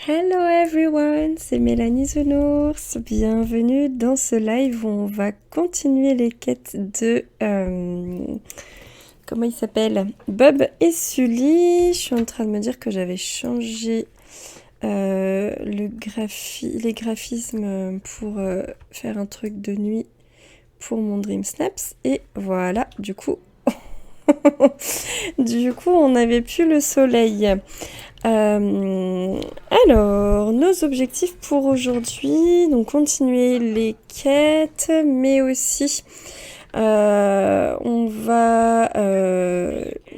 Hello everyone, c'est Mélanie The Nours. Bienvenue dans ce live où on va continuer les quêtes de... comment il s'appelle? Bob et Sully. Je suis en train de me dire que j'avais changé les graphismes pour faire un truc de nuit pour mon Dream Snaps. Et voilà, du coup... on n'avait plus le soleil. Alors, nos objectifs pour aujourd'hui, donc continuer les quêtes, mais aussi on va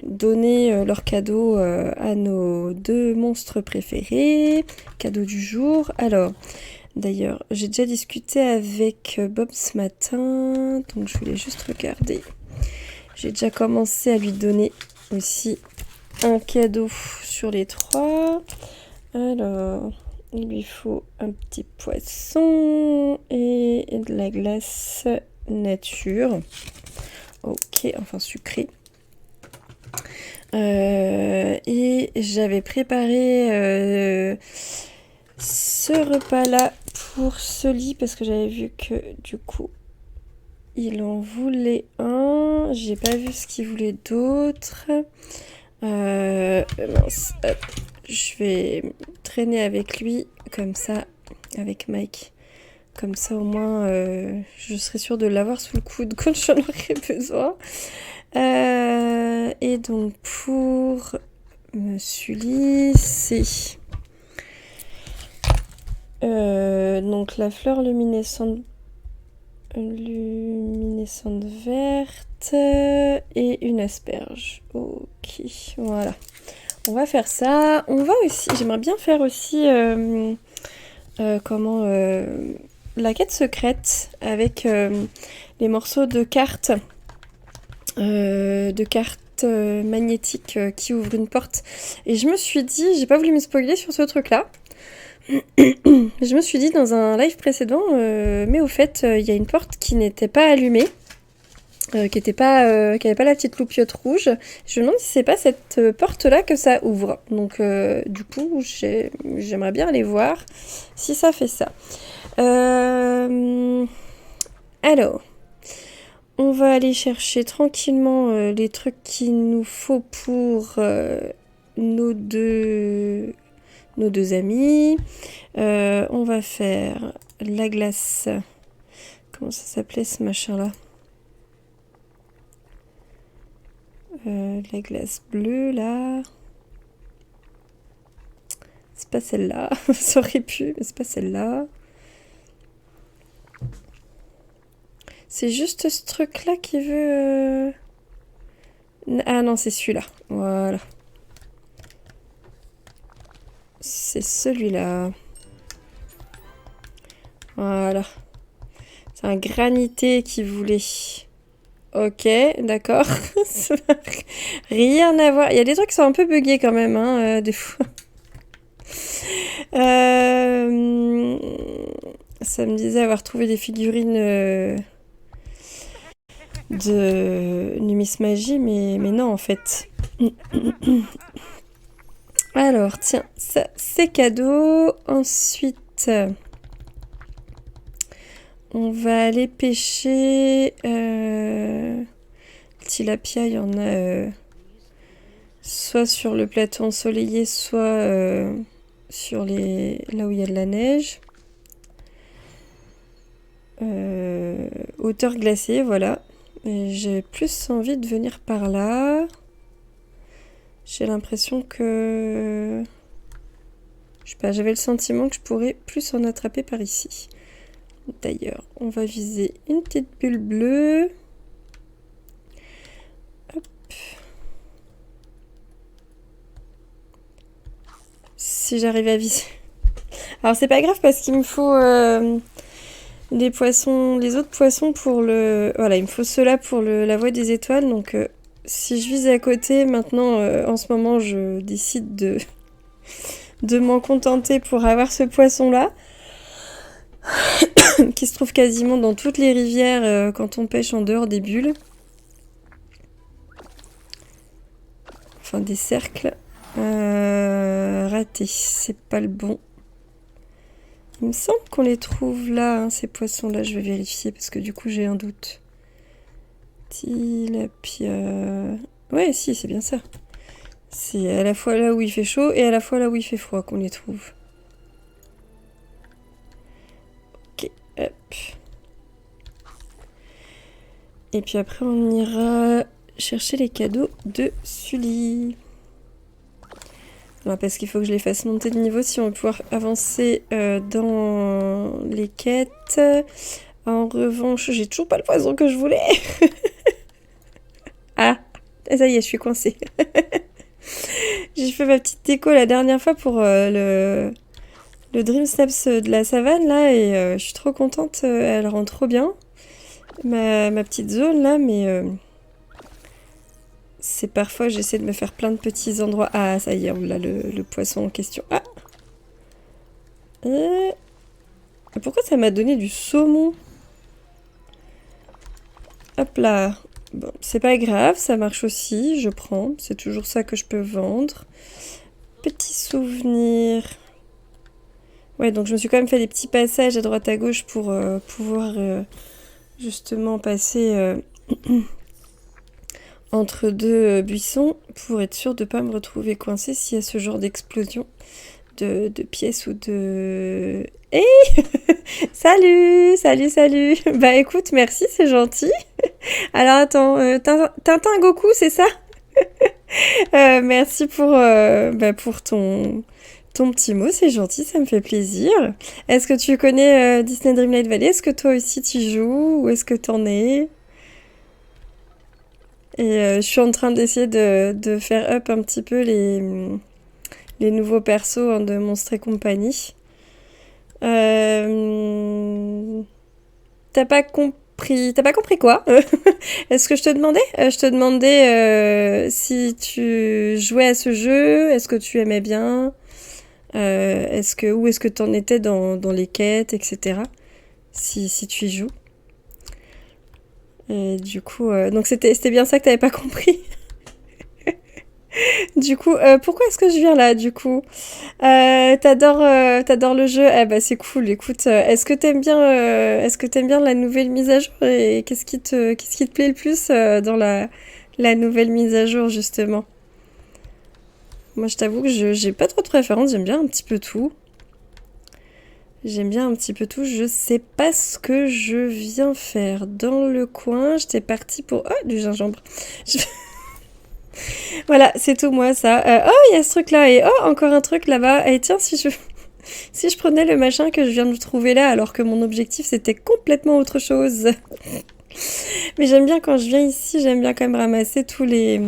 donner leurs cadeaux à nos deux monstres préférés, cadeau du jour. Alors, d'ailleurs, j'ai déjà discuté avec Bob ce matin, donc je voulais juste regarder. J'ai déjà commencé à lui donner aussi un cadeau sur les trois. Alors, il lui faut un petit poisson et de la glace nature. Ok, enfin sucrée. Et j'avais préparé ce repas-là pour Sully parce que j'avais vu que du coup, il en voulait un. J'ai pas vu ce qu'il voulait d'autre. Mince, hop. Je vais traîner avec lui, comme ça, avec Mike. Comme ça, au moins, je serai sûre de l'avoir sous le coude quand j'en aurai besoin. Et donc, pour Monsieur Lee, c'est... donc, la fleur luminescente verte et une asperge. Ok, voilà. On va faire ça. On va aussi... J'aimerais bien faire aussi... la quête secrète avec les morceaux de cartes magnétiques qui ouvrent une porte. Et je me suis dit, j'ai pas voulu me spoiler sur ce truc-là. Je me suis dit dans un live précédent, mais au fait, il y a une porte qui n'était pas allumée, qui avait pas la petite loupiote rouge. Je me demande si c'est pas cette porte-là que ça ouvre. Donc, du coup, j'aimerais bien aller voir si ça fait ça. Alors, on va aller chercher tranquillement les trucs qu'il nous faut pour nos deux amis. On va faire la glace. Comment ça s'appelait ce machin-là? La glace bleue, là. C'est pas celle-là. Ça aurait pu, mais c'est pas celle-là. C'est juste ce truc-là qui veut... Ah non, c'est celui-là. Voilà. C'est celui-là. Voilà. C'est un granité qui voulait. Ok, d'accord. Rien à voir. Il y a des trucs qui sont un peu buggés quand même, hein, des fois. Ça me disait avoir trouvé des figurines de Numismagie, mais non, en fait. Alors, tiens, ça, c'est cadeau. Ensuite, on va aller pêcher. Tilapia, il y en a soit sur le plateau ensoleillé, soit sur là où il y a de la neige. Hauteur glacée, voilà. J'ai plus envie de venir par là. J'ai l'impression que... Je sais pas, j'avais le sentiment que je pourrais plus en attraper par ici. D'ailleurs, on va viser une petite bulle bleue. Hop. Si j'arrive à viser. Alors c'est pas grave parce qu'il me faut les autres poissons pour le... Voilà, il me faut ceux-là pour la voie des étoiles. Donc si je vise à côté, maintenant, en ce moment, je décide de m'en contenter pour avoir ce poisson-là. Qui se trouve quasiment dans toutes les rivières quand on pêche en dehors des bulles. Enfin, des cercles. Raté, c'est pas le bon. Il me semble qu'on les trouve là, hein, ces poissons-là. Je vais vérifier parce que du coup, j'ai un doute. Tilapia... Ouais, si, c'est bien ça. C'est à la fois là où il fait chaud et à la fois là où il fait froid qu'on les trouve. Ok, hop. Et puis après, on ira chercher les cadeaux de Sully. Alors, parce qu'il faut que je les fasse monter de niveau si on veut pouvoir avancer dans les quêtes. En revanche, j'ai toujours pas le poisson que je voulais. Ah, ça y est, je suis coincée. J'ai fait ma petite déco la dernière fois pour le Dream Snaps de la savane là et je suis trop contente, elle rend trop bien. Ma petite zone là, mais c'est parfois j'essaie de me faire plein de petits endroits. Ah, ça y est, on a le poisson en question. Ah, pourquoi ça m'a donné du saumon? Hop là. Bon, c'est pas grave, ça marche aussi, je prends. C'est toujours ça que je peux vendre. Petit souvenir. Ouais, donc je me suis quand même fait des petits passages à droite à gauche pour pouvoir justement passer entre deux buissons pour être sûr de ne pas me retrouver coincée s'il y a ce genre d'explosion de pièces ou de... Hey Salut, salut, salut. Bah écoute, merci, c'est gentil. Alors attends, Tintin Goku, c'est ça? Merci pour ton petit mot, c'est gentil, ça me fait plaisir. Est-ce que tu connais Disney Dreamlight Valley? Est-ce que toi aussi tu joues? Ou est-ce que t'en es? Et je suis en train d'essayer de faire up un petit peu les nouveaux persos hein, de Monstres et compagnie. T'as pas compris quoi? Est-ce que je te demandais? Je te demandais si tu jouais à ce jeu, est-ce que tu aimais bien? Où est-ce que t'en étais dans les quêtes, etc. Si tu y joues. Et du coup, donc c'était bien ça que t'avais pas compris. Du coup, pourquoi est-ce que je viens là, du coup? T'adores le jeu? Eh bah c'est cool. Écoute, est-ce que t'aimes bien la nouvelle mise à jour et qu'est-ce qui te plaît le plus dans la nouvelle mise à jour justement? Moi, je t'avoue que j'ai pas trop de préférence. J'aime bien un petit peu tout. J'aime bien un petit peu tout. Je sais pas ce que je viens faire dans le coin. J'étais partie pour... Oh, du gingembre. Voilà, c'est tout moi ça. Oh, il y a ce truc là. Et oh, encore un truc là-bas. Et tiens, si je prenais le machin que je viens de trouver là, alors que mon objectif c'était complètement autre chose. Mais j'aime bien quand je viens ici, j'aime bien quand même ramasser tous les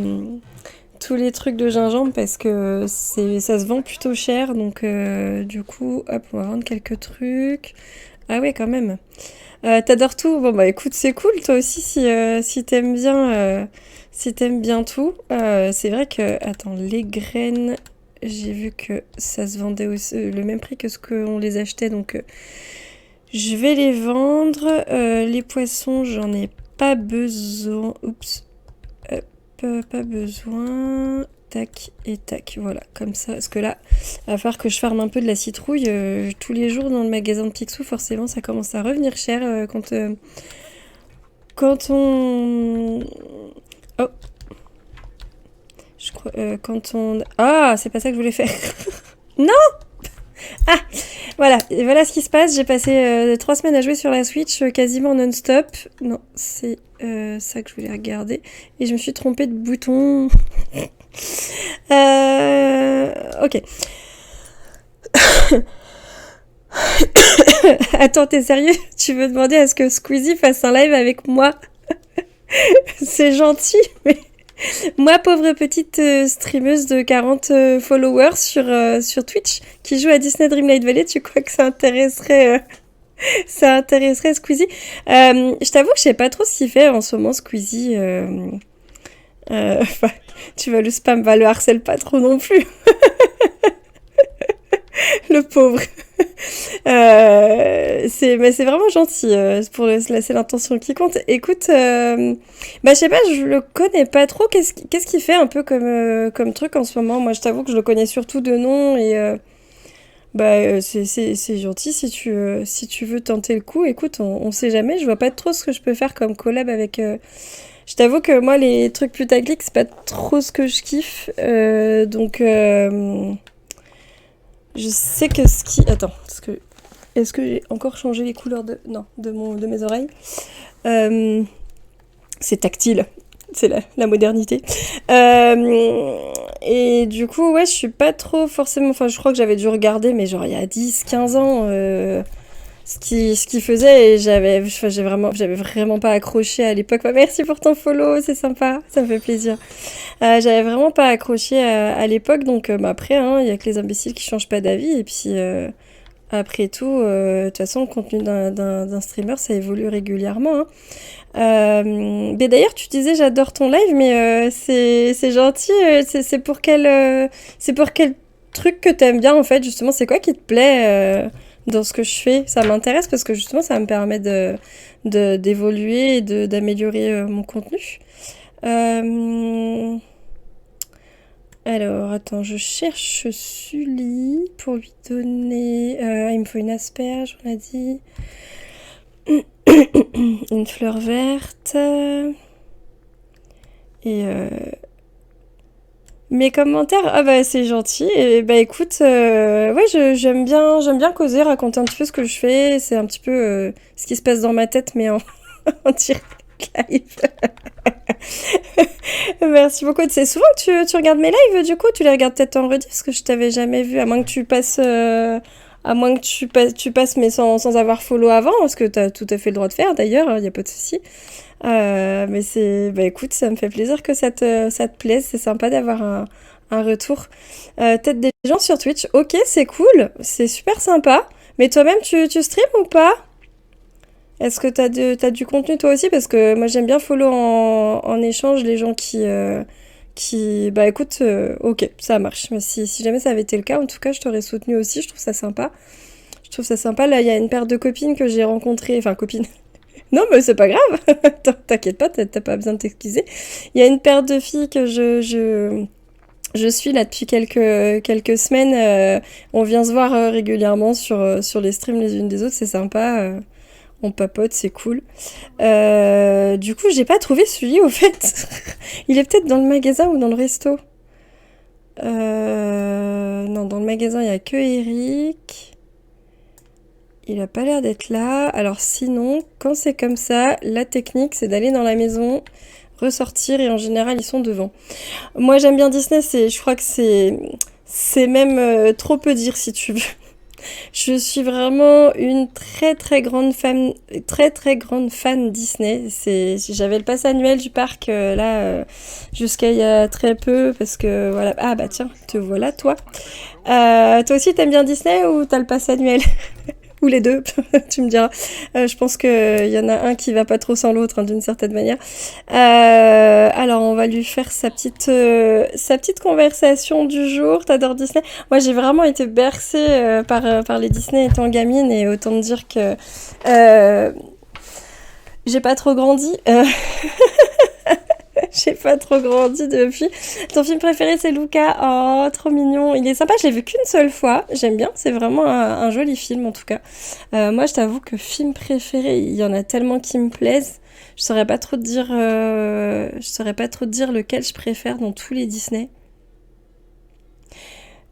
trucs de gingembre parce que ça se vend plutôt cher. Donc du coup, hop, on va vendre quelques trucs. Ah ouais, quand même. T'adores tout? Bon bah écoute, c'est cool toi aussi si t'aimes bien tout. C'est vrai que, attends, les graines, j'ai vu que ça se vendait aussi, le même prix que ce qu'on les achetait, donc je vais les vendre. Les poissons, j'en ai pas besoin. Oups. Pas besoin. Tac et tac, voilà, comme ça. Parce que là, il va falloir que je farme un peu de la citrouille. Tous les jours dans le magasin de Picsou, forcément, ça commence à revenir cher quand on... Oh, je crois... quand on... Ah, c'est pas ça que je voulais faire. Non! Ah, voilà, et voilà ce qui se passe. J'ai passé 3 semaines à jouer sur la Switch quasiment non-stop. Non, c'est ça que je voulais regarder. Et je me suis trompée de bouton. Ok. Attends, t'es sérieux? Tu veux demander à ce que Squeezie fasse un live avec moi? C'est gentil, mais... Moi, pauvre petite streameuse de 40 followers sur Twitch, qui joue à Disney Dreamlight Valley, tu crois que ça intéresserait Squeezie? Je t'avoue que je sais pas trop ce qu'il fait en ce moment, Squeezie. Tu vois, le spam va le harcèle pas trop non plus. Le pauvre. Mais c'est vraiment gentil c'est l'intention qui compte. Écoute, je sais pas, je le connais pas trop. Qu'est-ce qu'il fait un peu comme truc en ce moment? Moi, je t'avoue que je le connais surtout de nom et Bah, c'est gentil si tu veux tenter le coup. Écoute, on sait jamais. Je vois pas trop ce que je peux faire comme collab avec. Je t'avoue que moi, les trucs putaclic, c'est pas trop ce que je kiffe. Je sais que ce qui. Attends, est-ce que j'ai encore changé les couleurs de. Non, de mes oreilles. Euh, c'est tactile. C'est la modernité. Et du coup, ouais, je suis pas trop forcément. Enfin, je crois que j'avais dû regarder, mais genre il y a 10, 15 ans, ce qu'il faisait. Et j'avais vraiment pas accroché à l'époque. Bah, merci pour ton follow, c'est sympa, ça me fait plaisir. J'avais vraiment pas accroché à l'époque, donc bah, après, hein, il y a que les imbéciles qui changent pas d'avis. Et puis. Après tout, de toute façon, le contenu d'un streamer, ça évolue régulièrement, hein. Mais d'ailleurs, tu disais j'adore ton live, mais c'est gentil. C'est pour quel truc que t'aimes bien en fait, justement. C'est quoi qui te plaît dans ce que je fais? Ça m'intéresse parce que justement, ça me permet d'évoluer et d'améliorer mon contenu. Euh, alors, attends, je cherche Sully pour lui donner. Il me faut une asperge, on a dit. Une fleur verte. Et mes commentaires, ah bah c'est gentil. Et bah écoute, ouais, j'aime bien causer, raconter un petit peu ce que je fais. C'est un petit peu ce qui se passe dans ma tête, mais en, en direct live. Merci beaucoup. C'est souvent que tu regardes mes lives, du coup, tu les regardes peut-être en rediff, parce que je t'avais jamais vu, à moins que tu passes, tu passes, mais sans avoir follow avant, ce que t'as tout à fait le droit de faire, d'ailleurs, il n'y a pas de souci. Mais bah écoute, ça me fait plaisir que ça te plaise, c'est sympa d'avoir un retour. Peut-être des gens sur Twitch, ok, c'est cool, c'est super sympa. Mais toi-même, tu streams ou pas? Est-ce que t'as du contenu toi aussi? Parce que moi j'aime bien follow en échange les gens bah écoute, ok, ça marche. Mais si jamais ça avait été le cas, en tout cas, je t'aurais soutenu aussi, je trouve ça sympa. Je trouve ça sympa. Là, il y a une paire de copines que j'ai rencontrées, enfin copines. Non, mais c'est pas grave. T'inquiète pas, t'as pas besoin de t'excuser. Il y a une paire de filles que je suis là depuis quelques semaines. On vient se voir régulièrement sur les streams les unes des autres, c'est sympa. On papote, c'est cool. Du coup, j'ai pas trouvé celui au fait. Il est peut-être dans le magasin ou dans le resto. Non, dans le magasin, il y a que Eric. Il a pas l'air d'être là. Alors sinon, quand c'est comme ça, la technique, c'est d'aller dans la maison, ressortir, et en général, ils sont devant. Moi, j'aime bien Disney, je crois que c'est même trop peu dire si tu veux. Je suis vraiment une très très grande fan Disney. J'avais le pass annuel du parc jusqu'à il y a très peu parce que voilà. Ah bah tiens, te voilà toi. Toi aussi t'aimes bien Disney ou t'as le pass annuel? Ou les deux, tu me diras. Je pense qu'il y en a un qui va pas trop sans l'autre, hein, d'une certaine manière. Alors, on va lui faire sa petite conversation du jour. T'adores Disney? Moi, j'ai vraiment été bercée par les Disney étant gamine, et autant te dire que j'ai pas trop grandi. J'ai pas trop grandi depuis. Ton film préféré, c'est Luca. Oh, trop mignon. Il est sympa. Je l'ai vu qu'une seule fois. J'aime bien. C'est vraiment un joli film, en tout cas. Moi, je t'avoue que film préféré, il y en a tellement qui me plaisent. Je saurais pas trop te dire lequel je préfère dans tous les Disney.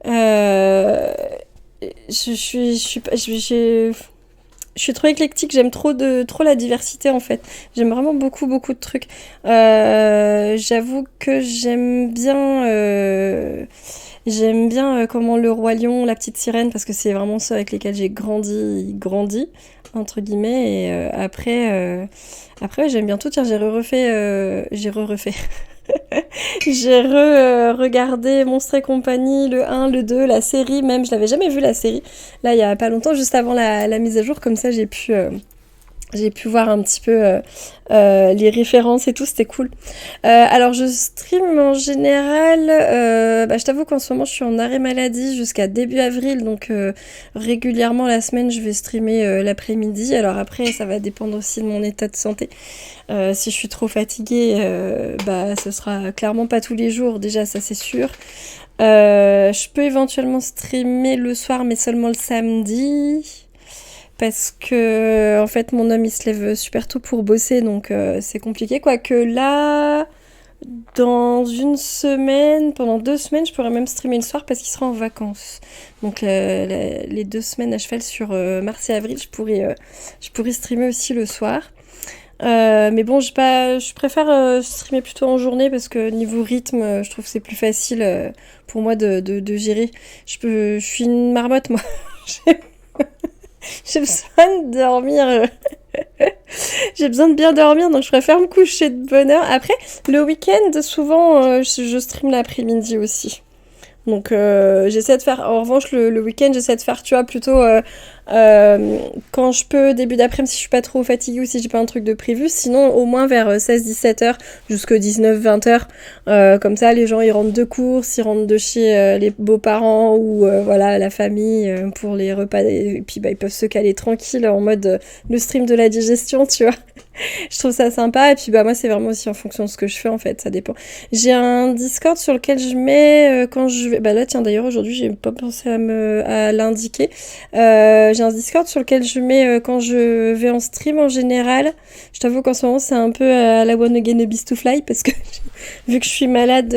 Euh, je suis trop éclectique, j'aime trop la diversité en fait. J'aime vraiment beaucoup de trucs. J'avoue que j'aime bien comment le Roi Lion, la petite sirène, parce que c'est vraiment ceux avec lesquels j'ai grandi entre guillemets. Et après ouais, j'aime bien tout. Tiens, j'ai refait. J'ai regardé Monstres et compagnie, le 1, le 2, la série même. Je l'avais jamais vu la série. Là, il y a pas longtemps, juste avant la mise à jour, comme ça, j'ai pu voir un petit peu les références et tout, c'était cool. Alors je stream en général, bah, je t'avoue qu'en ce moment je suis en arrêt maladie jusqu'à début avril, donc régulièrement la semaine je vais streamer l'après-midi. Alors après ça va dépendre aussi de mon état de santé. Si je suis trop fatiguée, bah ce sera clairement pas tous les jours, déjà ça c'est sûr. Je peux éventuellement streamer le soir, mais seulement le samedi. Parce que, en fait, mon homme, il se lève super tôt pour bosser, donc c'est compliqué. Quoique là, dans une semaine, pendant 2 semaines, je pourrais même streamer le soir parce qu'il sera en vacances. Donc les 2 semaines à cheval sur mars et avril, je pourrais streamer aussi le soir. Mais bon, je préfère streamer plutôt en journée parce que niveau rythme, je trouve que c'est plus facile pour moi de gérer. Je suis une marmotte, moi. J'ai j'ai besoin de dormir. J'ai besoin de bien dormir, donc je préfère me coucher de bonne heure. Après, le week-end, souvent, je stream l'après-midi aussi. Donc j'essaie de faire, en revanche le week-end j'essaie de faire, tu vois, plutôt quand je peux, début d'après-midi si je suis pas trop fatiguée ou si j'ai pas un truc de prévu, sinon au moins vers 16-17 heures jusqu'à 19-20 heures. Comme ça les gens ils rentrent de course, ils rentrent de chez les beaux-parents ou voilà la famille pour les repas et puis bah ils peuvent se caler tranquille en mode le stream de la digestion, tu vois. Je trouve ça sympa et puis bah moi c'est vraiment aussi en fonction de ce que je fais en fait, ça dépend. J'ai un Discord sur lequel je mets quand je vais... Bah là tiens d'ailleurs aujourd'hui j'ai pas pensé à l'indiquer. J'ai un Discord sur lequel je mets quand je vais en stream en général. Je t'avoue qu'en ce moment c'est un peu à la One Again a Beast to Fly parce que vu que je suis malade,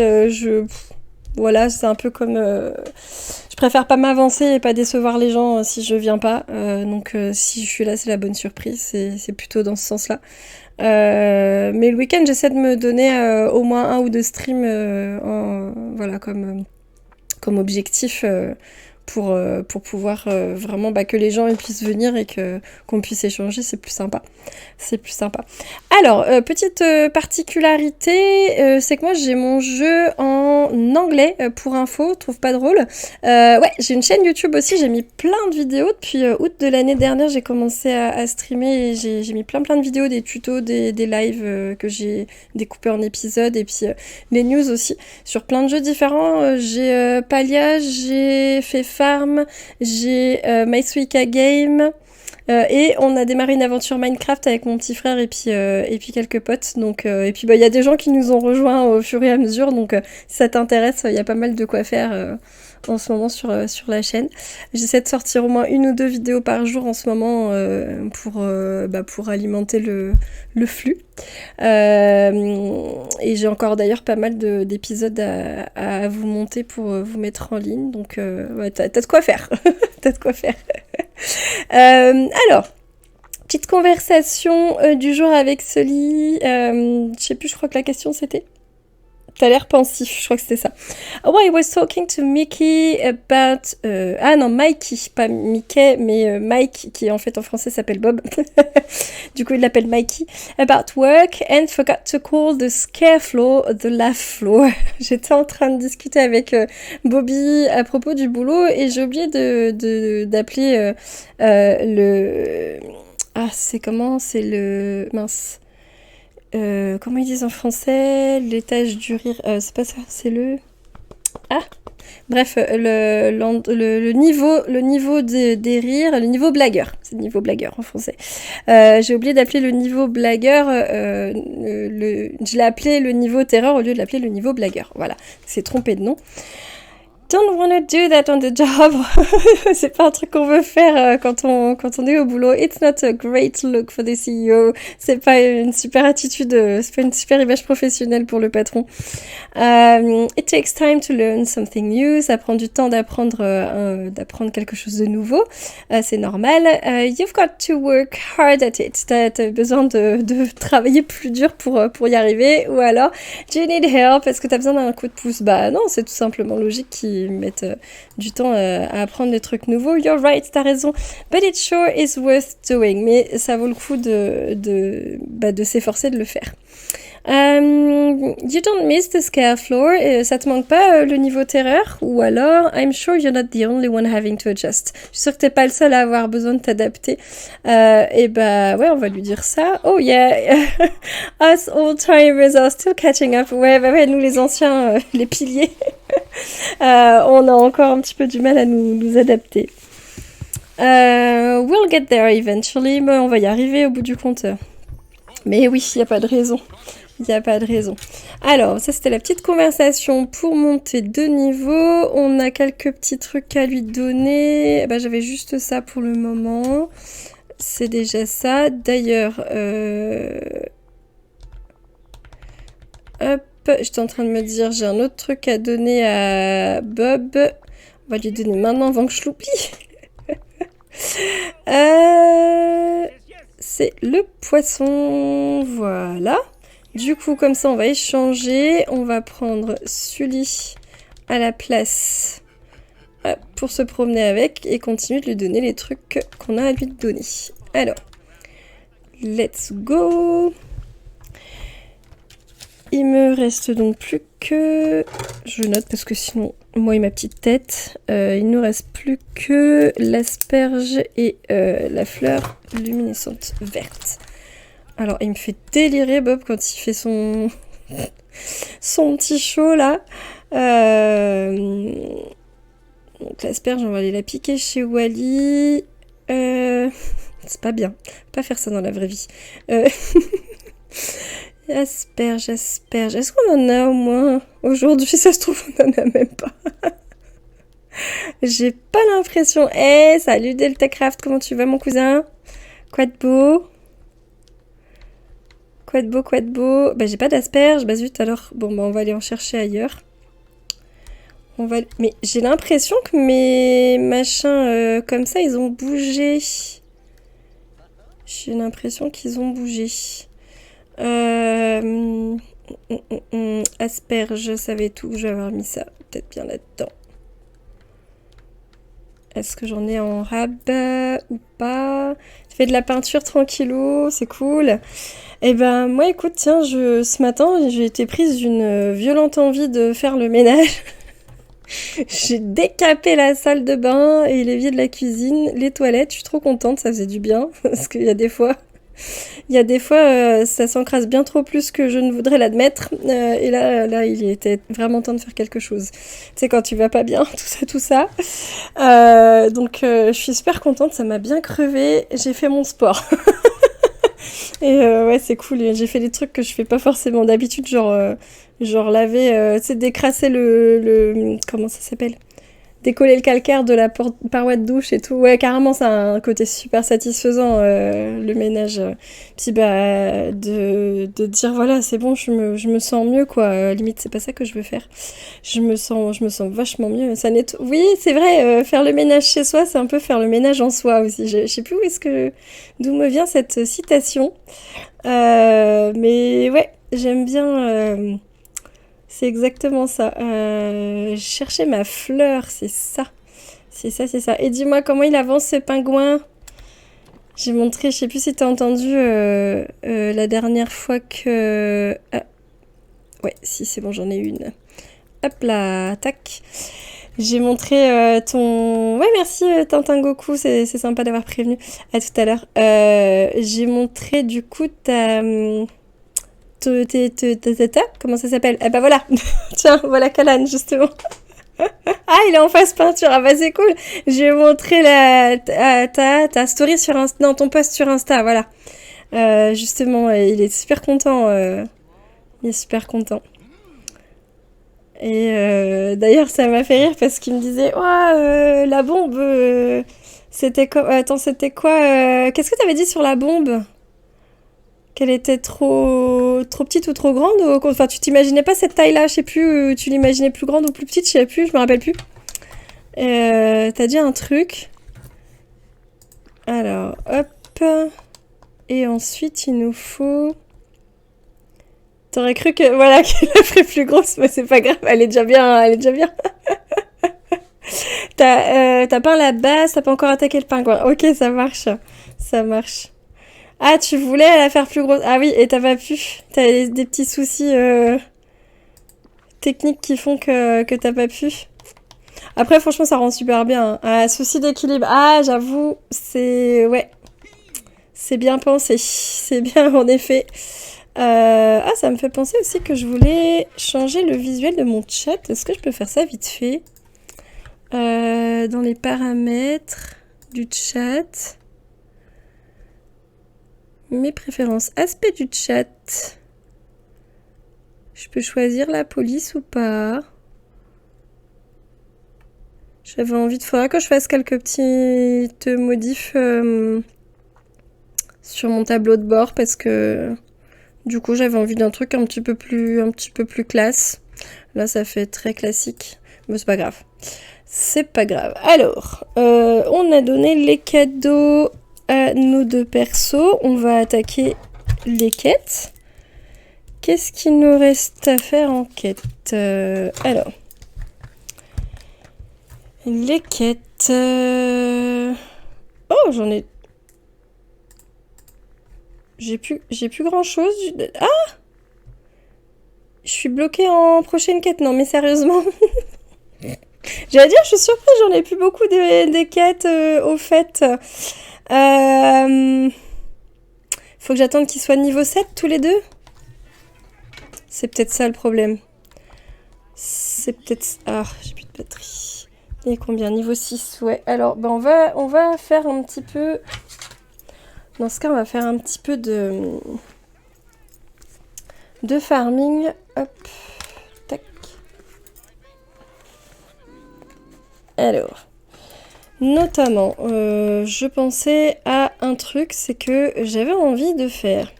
voilà, c'est un peu comme... Je préfère pas m'avancer et pas décevoir les gens si je viens pas. Donc si je suis là, c'est la bonne surprise. C'est plutôt dans ce sens-là. Mais le week-end, j'essaie de me donner au moins 1 ou 2 streams voilà, comme objectif pour pouvoir vraiment bah, que les gens ils puissent venir et qu'on puisse échanger, c'est plus sympa. C'est plus sympa. Alors, petite particularité, c'est que moi j'ai mon jeu en anglais pour info, trouve pas drôle. Ouais, j'ai une chaîne YouTube aussi, j'ai mis plein de vidéos depuis août de l'année dernière, j'ai commencé à streamer et j'ai mis plein de vidéos, des tutos, des lives que j'ai découpés en épisodes et puis les news aussi sur plein de jeux différents. J'ai Palia, j'ai fait Farm, j'ai My Suica Game. Et on a démarré une aventure Minecraft avec mon petit frère et puis quelques potes. Donc, et puis bah il y a des gens qui nous ont rejoints au fur et à mesure. Donc si ça t'intéresse, il y a pas mal de quoi faire en ce moment sur la chaîne. J'essaie de sortir au moins 1 ou 2 vidéos par jour en ce moment pour alimenter le flux. Et j'ai encore d'ailleurs pas mal d'épisodes à vous monter pour vous mettre en ligne. Donc ouais, t'as de quoi faire. T'as de quoi faire. Alors, petite conversation du jour avec Sully. Je sais plus, je crois que la question c'était... T'as l'air pensif, je crois que c'était ça. Oh, I was talking to Mickey about... ah non, Mikey, pas Mickey, mais Mike, qui en fait en français s'appelle Bob. Du coup, il l'appelle Mikey. About work and forgot to call the scare floor the laugh floor. J'étais en train de discuter avec Bobby à propos du boulot et j'ai oublié d'appeler le... Ah, c'est comment? C'est le... Mince... comment ils disent en français? L'étage du rire. C'est pas ça, c'est le... Ah! Bref, le niveau des rires, le niveau blagueur. C'est le niveau blagueur en français. J'ai oublié d'appeler le niveau blagueur. Je l'ai appelé le niveau terreur au lieu de l'appeler le niveau blagueur. Voilà, c'est trompé de nom. Don't wanna do that on the job. C'est pas un truc qu'on veut faire quand on est au boulot. It's not a great look for the CEO. C'est pas une super attitude, c'est pas une super image professionnelle pour le patron. It takes time to learn something new. Ça prend du temps d'apprendre quelque chose de nouveau. C'est normal. You've got to work hard at it. T'as besoin de travailler plus dur pour y arriver. Ou alors, do you need help? Est-ce que t'as besoin d'un coup de pouce? Bah non, c'est tout simplement logique qu'ils mettent du temps à apprendre des trucs nouveaux. You're right, t'as raison. But it sure is worth doing. Mais ça vaut le coup de s'efforcer de le faire. You don't miss the scare floor. Ça te manque pas le niveau terreur? Ou alors, I'm sure you're not the only one having to adjust. Je suis sûre que t'es pas le seul à avoir besoin de t'adapter. Et bah ouais, on va lui dire ça. Oh yeah, us old timers are still catching up. Ouais, nous les anciens, les piliers, on a encore un petit peu du mal à nous adapter. We'll get there eventually. Mais on va y arriver au bout du compte. Mais oui, il n'y a pas de raison. Il n'y a pas de raison. Alors, ça c'était la petite conversation pour monter de niveau. On a quelques petits trucs à lui donner. Bah, j'avais juste ça pour le moment. C'est déjà ça. D'ailleurs, hop, j'étais en train de me dire, j'ai un autre truc à donner à Bob. On va lui donner maintenant avant que je l'oublie. C'est le poisson. Voilà. Du coup, comme ça, on va échanger. On va prendre Sully à la place pour se promener avec et continuer de lui donner les trucs qu'on a à lui donner. Alors, let's go. Il me reste donc plus que... Je note parce que sinon, moi et ma petite tête, il nous reste plus que l'asperge et la fleur luminescente verte. Alors, il me fait délirer, Bob, quand il fait son petit show, là. Donc, l'asperge, on va aller la piquer chez Wally. C'est pas bien. Pas faire ça dans la vraie vie. Asperge, asperge. Est-ce qu'on en a au moins aujourd'hui? Ça se trouve, on en a même pas. J'ai pas l'impression. Hey, salut Deltacraft, comment tu vas, mon cousin? Quoi de beau? Quoi de beau, quoi de beau? Bah, j'ai pas d'asperges. Bah, zut, alors. Bon, bah, on va aller en chercher ailleurs. On va... Mais j'ai l'impression que mes machins comme ça, ils ont bougé. J'ai l'impression qu'ils ont bougé. Asperge, je savais tout. Je vais avoir mis ça peut-être bien là-dedans. Est-ce que j'en ai en rab ou pas? Je fais de la peinture tranquillou, c'est cool. Et ben moi écoute, tiens, ce matin j'ai été prise d'une violente envie de faire le ménage. J'ai décapé la salle de bain et l'évier de la cuisine, les toilettes. Je suis trop contente, ça faisait du bien parce qu'il y a des fois... ça s'encrasse bien trop plus que je ne voudrais l'admettre. Et là, il était vraiment temps de faire quelque chose. Tu sais, quand tu vas pas bien, tout ça. Donc, je suis super contente. Ça m'a bien crevé. J'ai fait mon sport. Et ouais, c'est cool. J'ai fait des trucs que je fais pas forcément d'habitude. Genre laver, tu sais, décrasser comment ça s'appelle? Décoller le calcaire de la paroi de douche et tout. Ouais, carrément, ça a un côté super satisfaisant, le ménage. Puis, bah, de dire, voilà, c'est bon, je me sens mieux, quoi. Limite, c'est pas ça que je veux faire. Je me sens vachement mieux. Ça nettoie... Oui, c'est vrai, faire le ménage chez soi, c'est un peu faire le ménage en soi aussi. Je sais plus d'où me vient cette citation. Mais ouais, j'aime bien... C'est exactement ça. Je cherchais ma fleur, c'est ça. C'est ça, c'est ça. Et dis-moi, comment il avance ce pingouin? J'ai montré, je sais plus si t'as entendu la dernière fois que... Ah. Ouais, si, c'est bon, j'en ai une. Hop là, tac. J'ai montré ton... Ouais, merci Tintin Goku, c'est sympa d'avoir prévenu. À tout à l'heure. J'ai montré du coup ta... Comment ça s'appelle? Eh ben voilà. Tiens, voilà Kalan, justement. Ah, il est en face peinture. Ah bah c'est cool. Je vais montrer ta story sur Insta. Non, ton post sur Insta, voilà. Justement, il est super content. Il est super content. Et d'ailleurs, ça m'a fait rire parce qu'il me disait, oh, la bombe, c'était quoi? Attends, c'était quoi? Qu'est-ce que t'avais dit sur la bombe? Qu'elle était trop petite ou trop grande? Enfin, tu t'imaginais pas cette taille-là, je sais plus, tu l'imaginais plus grande ou plus petite, je sais plus, je me rappelle plus. T'as dit un truc. Alors, hop. Et ensuite, il nous faut... T'aurais cru que, voilà, qu'elle la ferait plus grosse, mais c'est pas grave, elle est déjà bien, elle est déjà bien. T'as peint la base, t'as pas encore attaqué le pingouin. Ok, ça marche, ça marche. Ah, tu voulais la faire plus grosse. Ah oui, et t'as pas pu. T'as des petits soucis techniques qui font que t'as pas pu. Après, franchement, ça rend super bien. Ah, souci d'équilibre. Ah, j'avoue, c'est... Ouais. C'est bien pensé. C'est bien, en effet. Ah, ça me fait penser aussi que je voulais changer le visuel de mon chat. Est-ce que je peux faire ça vite fait? Dans les paramètres du chat... Mes préférences. Aspect du chat. Je peux choisir la police ou pas? J'avais envie de... Faudra que je fasse quelques petites modifs sur mon tableau de bord parce que du coup j'avais envie d'un truc un petit peu plus classe. Là ça fait très classique, mais c'est pas grave. C'est pas grave. Alors, on a donné les cadeaux à nos deux persos. On va attaquer les quêtes. Qu'est-ce qu'il nous reste à faire en quête? Alors, les quêtes... Oh, j'en ai... J'ai plus grand chose. Ah! Je suis bloquée en prochaine quête. Non, mais sérieusement. J'allais dire, je suis surprise, j'en ai plus beaucoup des quêtes au fait. Faut que j'attende qu'ils soient niveau 7 tous les deux. C'est peut-être ça le problème. C'est peut-être... Ah, j'ai plus de batterie. Il est combien? Niveau 6, ouais. Alors, ben on va faire un petit peu... Dans ce cas, on va faire un petit peu de farming. Hop. Tac. Alors, notamment, je pensais à un truc, c'est que j'avais envie de faire...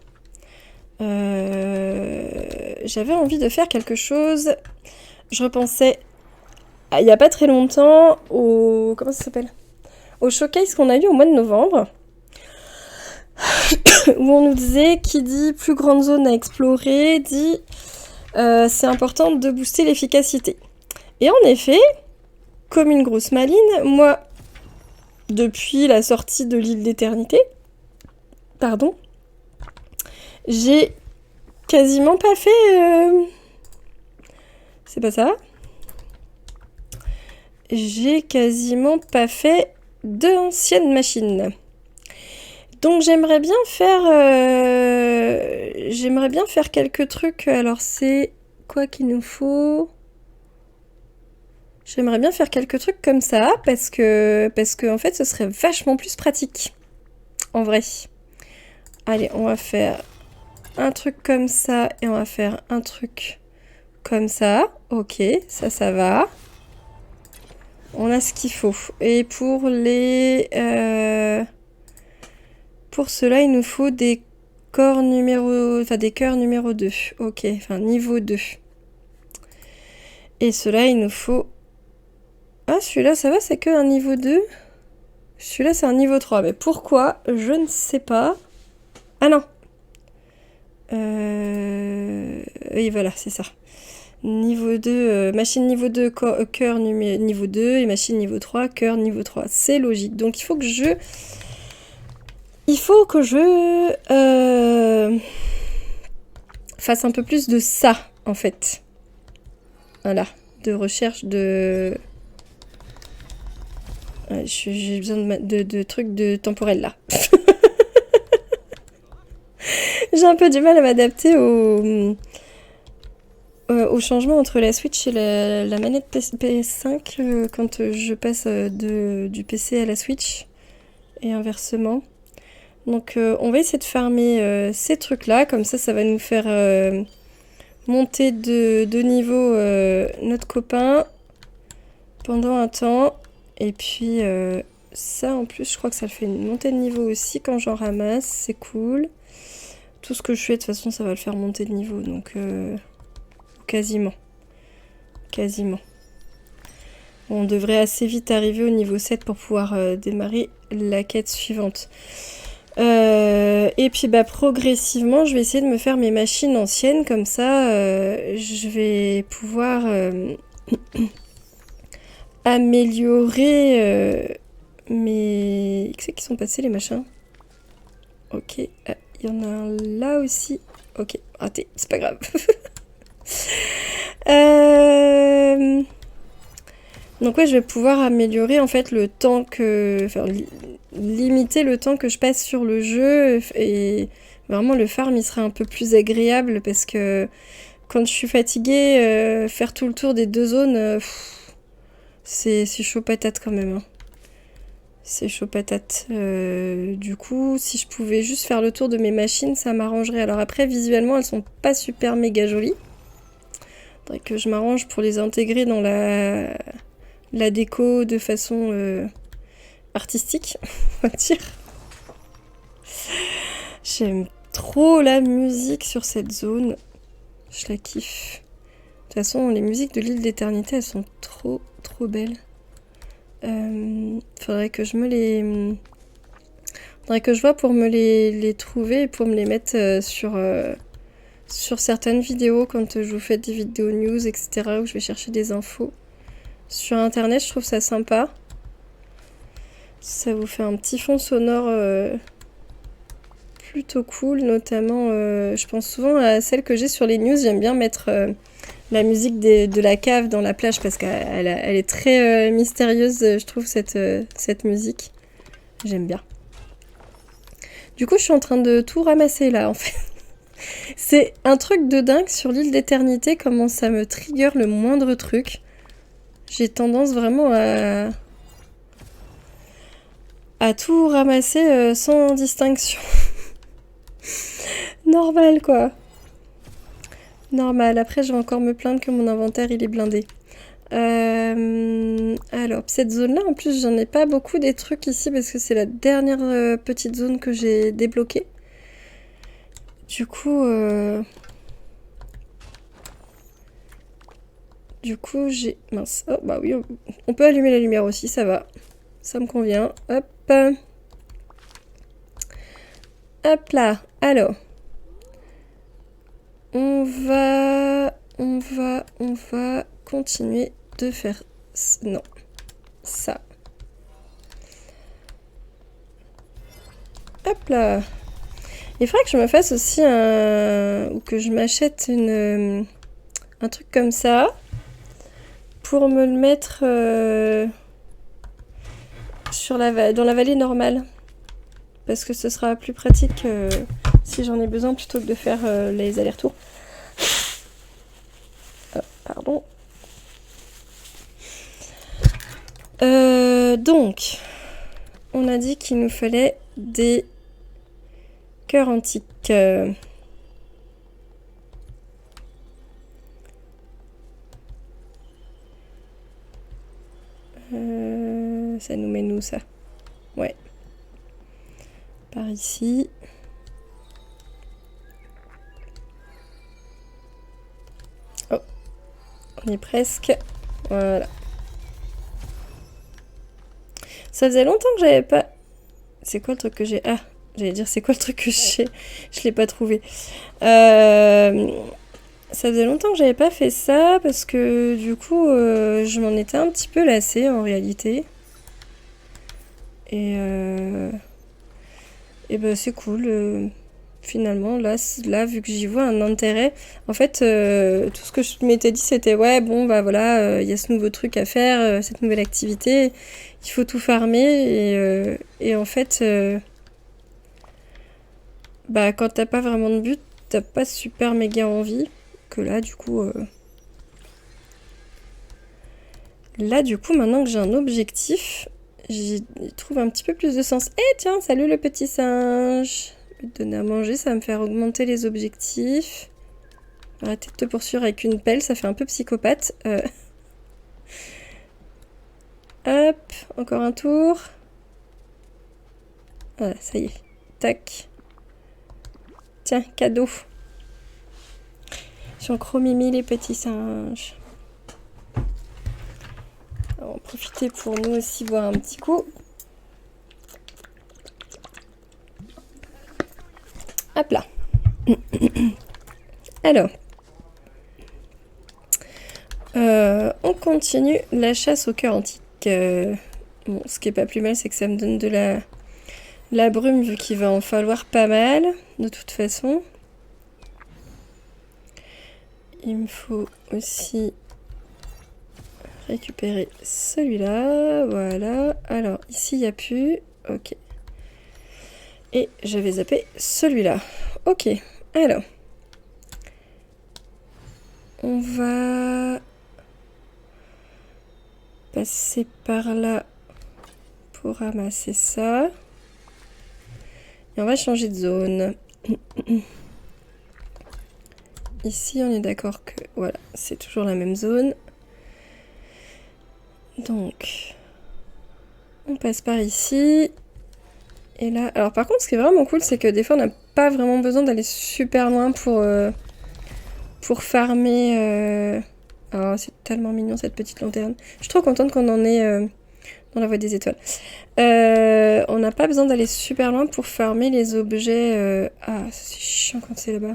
quelque chose. Je repensais, il n'y a pas très longtemps, au... Comment ça s'appelle? Au showcase qu'on a eu au mois de novembre. Où on nous disait, qui dit plus grande zone à explorer, dit c'est important de booster l'efficacité. Et en effet, comme une grosse maline, moi, depuis la sortie de l'île d'éternité, pardon, j'ai quasiment pas fait... C'est pas ça. J'ai quasiment pas fait d'anciennes machines. Donc j'aimerais bien faire quelques trucs. Alors c'est quoi qu'il nous faut? J'aimerais bien faire quelques trucs comme ça parce que en fait ce serait vachement plus pratique. En vrai. Allez, on va faire un truc comme ça et on va faire un truc comme ça. Ok, ça va. On a ce qu'il faut. Et pour les... Pour cela, il nous faut des corps numéro... Enfin, des cœurs numéro 2. Ok, enfin, niveau 2. Et cela, il nous faut... Ah, celui-là, ça va, c'est que un niveau 2. Celui-là, c'est un niveau 3. Mais pourquoi? Je ne sais pas. Ah non. Oui, voilà, c'est ça. Niveau 2, machine niveau 2, cœur niveau 2. Et machine niveau 3, cœur niveau 3. C'est logique. Donc, il faut que je fasse un peu plus de ça, en fait. Voilà, de recherche de... J'ai besoin de trucs de temporel, là. J'ai un peu du mal à m'adapter au changement entre la Switch et la manette PS5 quand je passe du PC à la Switch, et inversement. Donc on va essayer de farmer ces trucs-là, comme ça va nous faire monter de niveau notre copain pendant un temps. Et puis ça en plus, je crois que ça le fait une montée de niveau aussi quand j'en ramasse, c'est cool. Tout ce que je fais, de toute façon, ça va le faire monter de niveau, donc quasiment. Quasiment. On devrait assez vite arriver au niveau 7 pour pouvoir démarrer la quête suivante. Et puis bah progressivement je vais essayer de me faire mes machines anciennes, comme ça je vais pouvoir améliorer mes... Qu'est-ce qui sont passés les machins? Ok, il y en a un là aussi. Ok, raté, c'est pas grave. Donc ouais, je vais pouvoir améliorer en fait le temps que... Enfin, limiter le temps que je passe sur le jeu, et vraiment le farm il sera un peu plus agréable parce que quand je suis fatiguée, faire tout le tour des deux zones, c'est chaud patate quand même. Hein. C'est chaud patate. Du coup, si je pouvais juste faire le tour de mes machines, ça m'arrangerait. Alors après, visuellement, elles sont pas super méga jolies. Faudrait que je m'arrange pour les intégrer dans la déco de façon artistique, on va dire. J'aime trop la musique sur cette zone. Je la kiffe. De toute façon, les musiques de l'île d'éternité, elles sont trop belles. Faudrait que je me les... Faudrait que je vois pour me les trouver et pour me les mettre sur certaines vidéos quand je vous fais des vidéos news, etc. où je vais chercher des infos. Sur internet, je trouve ça sympa. Ça vous fait un petit fond sonore plutôt cool, notamment je pense souvent à celle que j'ai sur les news. J'aime bien mettre la musique de la cave dans la plage parce qu'elle est très mystérieuse, je trouve, cette musique. J'aime bien. Du coup, je suis en train de tout ramasser là, en fait. C'est un truc de dingue sur l'île d'éternité, comment ça me trigger le moindre truc. J'ai tendance vraiment à tout ramasser sans distinction. Normal, quoi. Normal. Après, je vais encore me plaindre que mon inventaire, il est blindé. Alors, cette zone-là, en plus, j'en ai pas beaucoup des trucs ici parce que c'est la dernière petite zone que j'ai débloquée. Du coup, j'ai... Mince. Oh, bah oui, on peut allumer la lumière aussi, ça va. Ça me convient. Hop. Hop là. Alors. On va continuer de faire... Non. Ça. Hop là. Il faudrait que je me fasse aussi ou que je m'achète un truc comme ça. Pour me le mettre dans la vallée normale. Parce que ce sera plus pratique si j'en ai besoin plutôt que de faire les allers-retours. Oh, pardon. Donc, on a dit qu'il nous fallait des cœurs antiques. Ça nous mène où ça? Ouais. Par ici. Oh. On y est presque. Voilà. Ça faisait longtemps que j'avais pas... C'est quoi le truc que j'ai? Ah, j'allais dire c'est quoi le truc que j'ai? Je l'ai pas trouvé. Ça faisait longtemps que j'avais pas fait ça parce que du coup je m'en étais un petit peu lassée en réalité. Et ben c'est cool. Finalement là vu que j'y vois un intérêt. En fait tout ce que je m'étais dit c'était ouais bon bah voilà il y a ce nouveau truc à faire, cette nouvelle activité. Il faut tout farmer et en fait bah quand t'as pas vraiment de but, t'as pas super méga envie. Que là du coup maintenant que j'ai un objectif, j'y trouve un petit peu plus de sens. Eh tiens, salut le petit singe. Je vais te donner à manger, ça va me faire augmenter les objectifs. Arrêtez de te poursuivre avec une pelle, ça fait un peu psychopathe. Hop, encore un tour. Voilà, ça y est. Tac. Tiens, cadeau. Ils sont chromimi les petits singes. On va en profiter pour nous aussi boire un petit coup. Hop là. Alors. On continue la chasse au cœur antique. Bon, ce qui est pas plus mal, c'est que ça me donne de la brume, vu qu'il va en falloir pas mal, de toute façon. Il me faut aussi récupérer celui-là. Voilà. Alors, ici, il n'y a plus. Ok. Et j'avais zappé celui-là. Ok. Alors. On va passer par là pour ramasser ça. Et on va changer de zone. ici, on est d'accord que voilà, c'est toujours la même zone. Donc, on passe par ici. Et là, alors par contre, ce qui est vraiment cool, c'est que des fois, on n'a pas vraiment besoin d'aller super loin pour farmer. Oh, c'est tellement mignon cette petite lanterne. Je suis trop contente qu'on en ait dans la voie des étoiles. On n'a pas besoin d'aller super loin pour farmer les objets. Ah, c'est chiant quand c'est là-bas.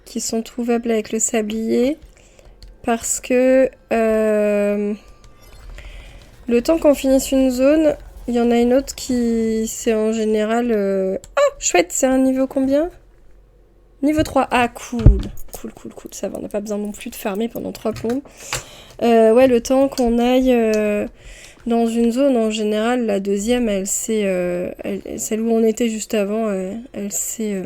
Qui sont trouvables avec le sablier. Parce que le temps qu'on finisse une zone, il y en a une autre qui c'est en général... Oh, chouette, c'est un niveau combien ? Niveau 3. Ah, cool. Cool, ça va, on n'a pas besoin non plus de farmer pendant 3 plombes. Ouais, le temps qu'on aille dans une zone, en général, la deuxième, elle s'est... celle où on était juste avant, elle s'est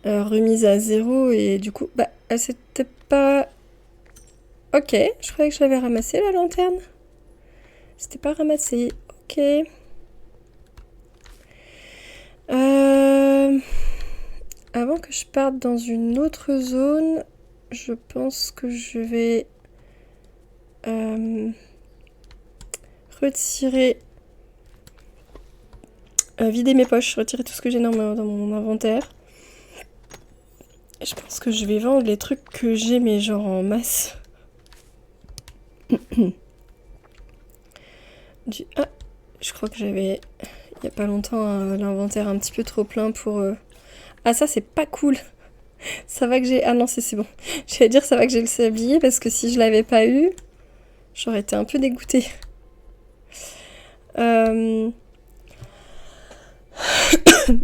remise à 0 et du coup, bah, elle s'était pas... Ok, je croyais que je l'avais ramassé la lanterne. C'était pas ramassé, ok. Avant que je parte dans une autre zone, je pense que je vais retirer... vider mes poches, retirer tout ce que j'ai dans mon inventaire. Je pense que je vais vendre les trucs que j'ai, mais genre en masse. Ah, je crois que j'avais, il y a pas longtemps, l'inventaire un petit peu trop plein pour... Ah, ça, c'est pas cool. Ça va que j'ai... Ah non, c'est bon. J'allais dire, ça va que j'ai le sablier, parce que si je l'avais pas eu, j'aurais été un peu dégoûtée. Je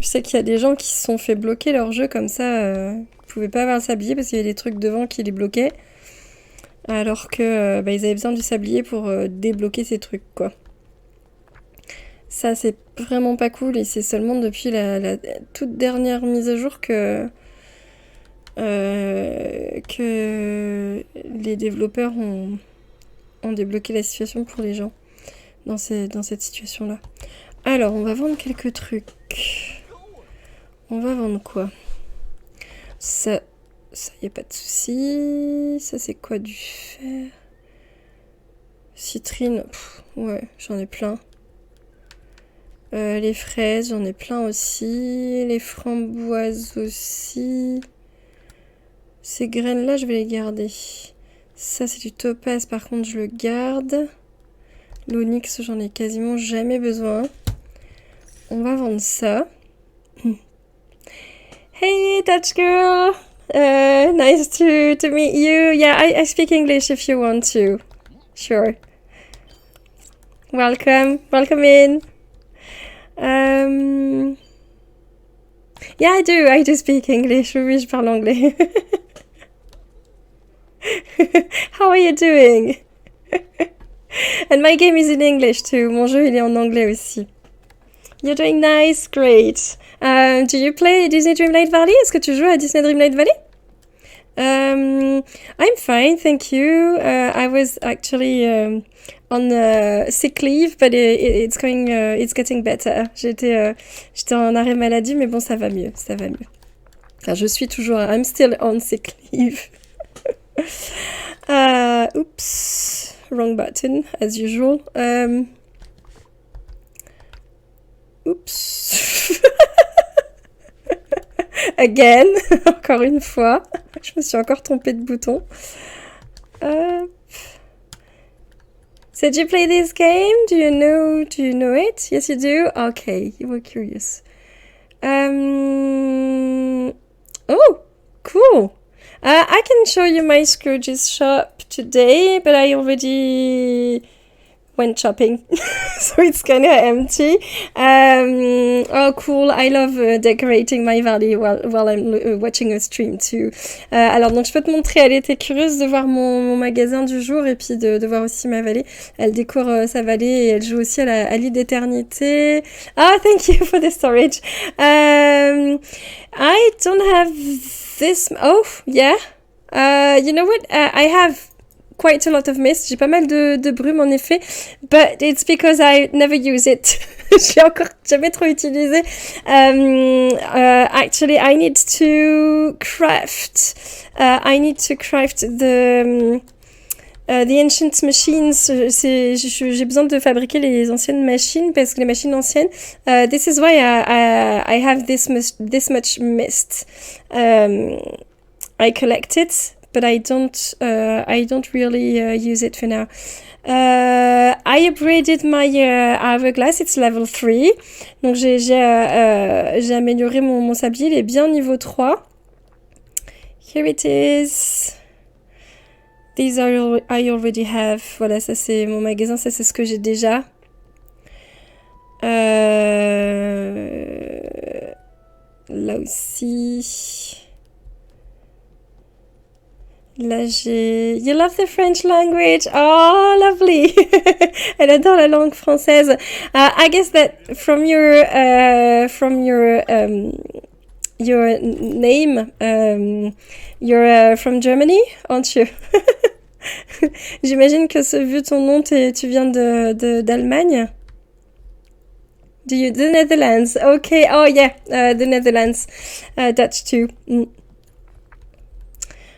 sais qu'il y a des gens qui se sont fait bloquer leur jeu comme ça. Ils pouvaient pas avoir le sablier parce qu'il y avait des trucs devant qui les bloquaient. Alors que bah, ils avaient besoin du sablier pour débloquer ces trucs, quoi. Ça, c'est vraiment pas cool et c'est seulement depuis la toute dernière mise à jour que les développeurs ont débloqué la situation pour les gens dans cette situation-là. Alors, on va vendre quelques trucs. On va vendre quoi ? Ça y a pas de souci. Ça, c'est quoi, du fer ? Citrine, ouais, j'en ai plein. Les fraises, j'en ai plein aussi. Les framboises aussi. Ces graines-là, je vais les garder. Ça, c'est du topaz, par contre, je le garde. L'onyx, j'en ai quasiment jamais besoin. On va vendre ça. Hey, Dutch girl! Nice to meet you. Yeah, I speak English if you want to. Sure. Welcome in. Yeah, I do speak English. Oui, je parle anglais. How are you doing? And my game is in English too. Mon jeu, il est en anglais aussi. You're doing nice, great. Do you play Disney Dreamlight Valley? Est-ce que tu joues à Disney Dreamlight Valley? I'm fine, thank you. I was actually on sick leave, but it's getting better. J'étais en arrêt maladie, mais bon, ça va mieux. Enfin, je suis toujours... I'm still on sick leave. Oops, wrong button, as usual. Oops. Again, encore une fois. Je me suis encore trompée de bouton. So did you play this game? Do you know it? Yes, you do? Okay, you were curious. Oh, cool. I can show you my Scrooge's shop today, but I already went shopping, so it's kind of empty. Oh, cool. I love decorating my valley while I'm watching a stream too. Alors, donc, je peux te montrer, elle était curieuse de voir mon magasin du jour et puis de voir aussi ma vallée. Elle décore sa vallée et elle joue aussi à l'île d'éternité. Ah, thank you for the storage. I don't have this... Oh, yeah. You know what? I have quite a lot of mist. J'ai pas mal de brume en effet. But it's because I never use it. Je l'ai encore jamais trop utilisé. Actually, I need to craft. The ancient machines. J'ai besoin de fabriquer les anciennes machines parce que les machines anciennes. This is why I have this much mist. I collect it, but I don't really use it for now. I upgraded my hourglass, it's level 3. Donc j'ai amélioré mon sablier, il est bien niveau 3. Here it is. These I already have. Voilà, ça c'est mon magasin, ça c'est ce que j'ai déjà. Là aussi. Là j'ai... You love the French language. Oh, lovely. Elle adore la langue française. I guess that from your name, you're from Germany, aren't you? J'imagine que vu ton nom, tu viens d'Allemagne. The Netherlands. Okay. Oh yeah, the Netherlands. Dutch too.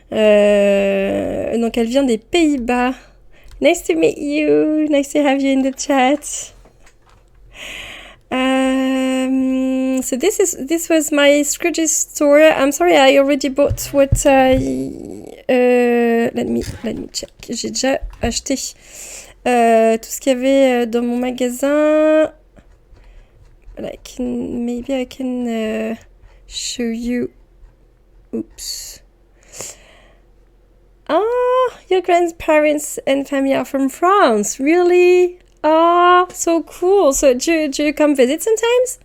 Donc elle vient des Pays-Bas. Nice to meet you. Nice to have you in the chat. So this was my Scrooge's store. I'm sorry, I already bought what let me check. J'ai déjà acheté tout ce qu'il y avait dans mon magasin. Maybe I can show you. Oops. Your grandparents and family are from France. Really? Oh, so cool. So do you come visit sometimes?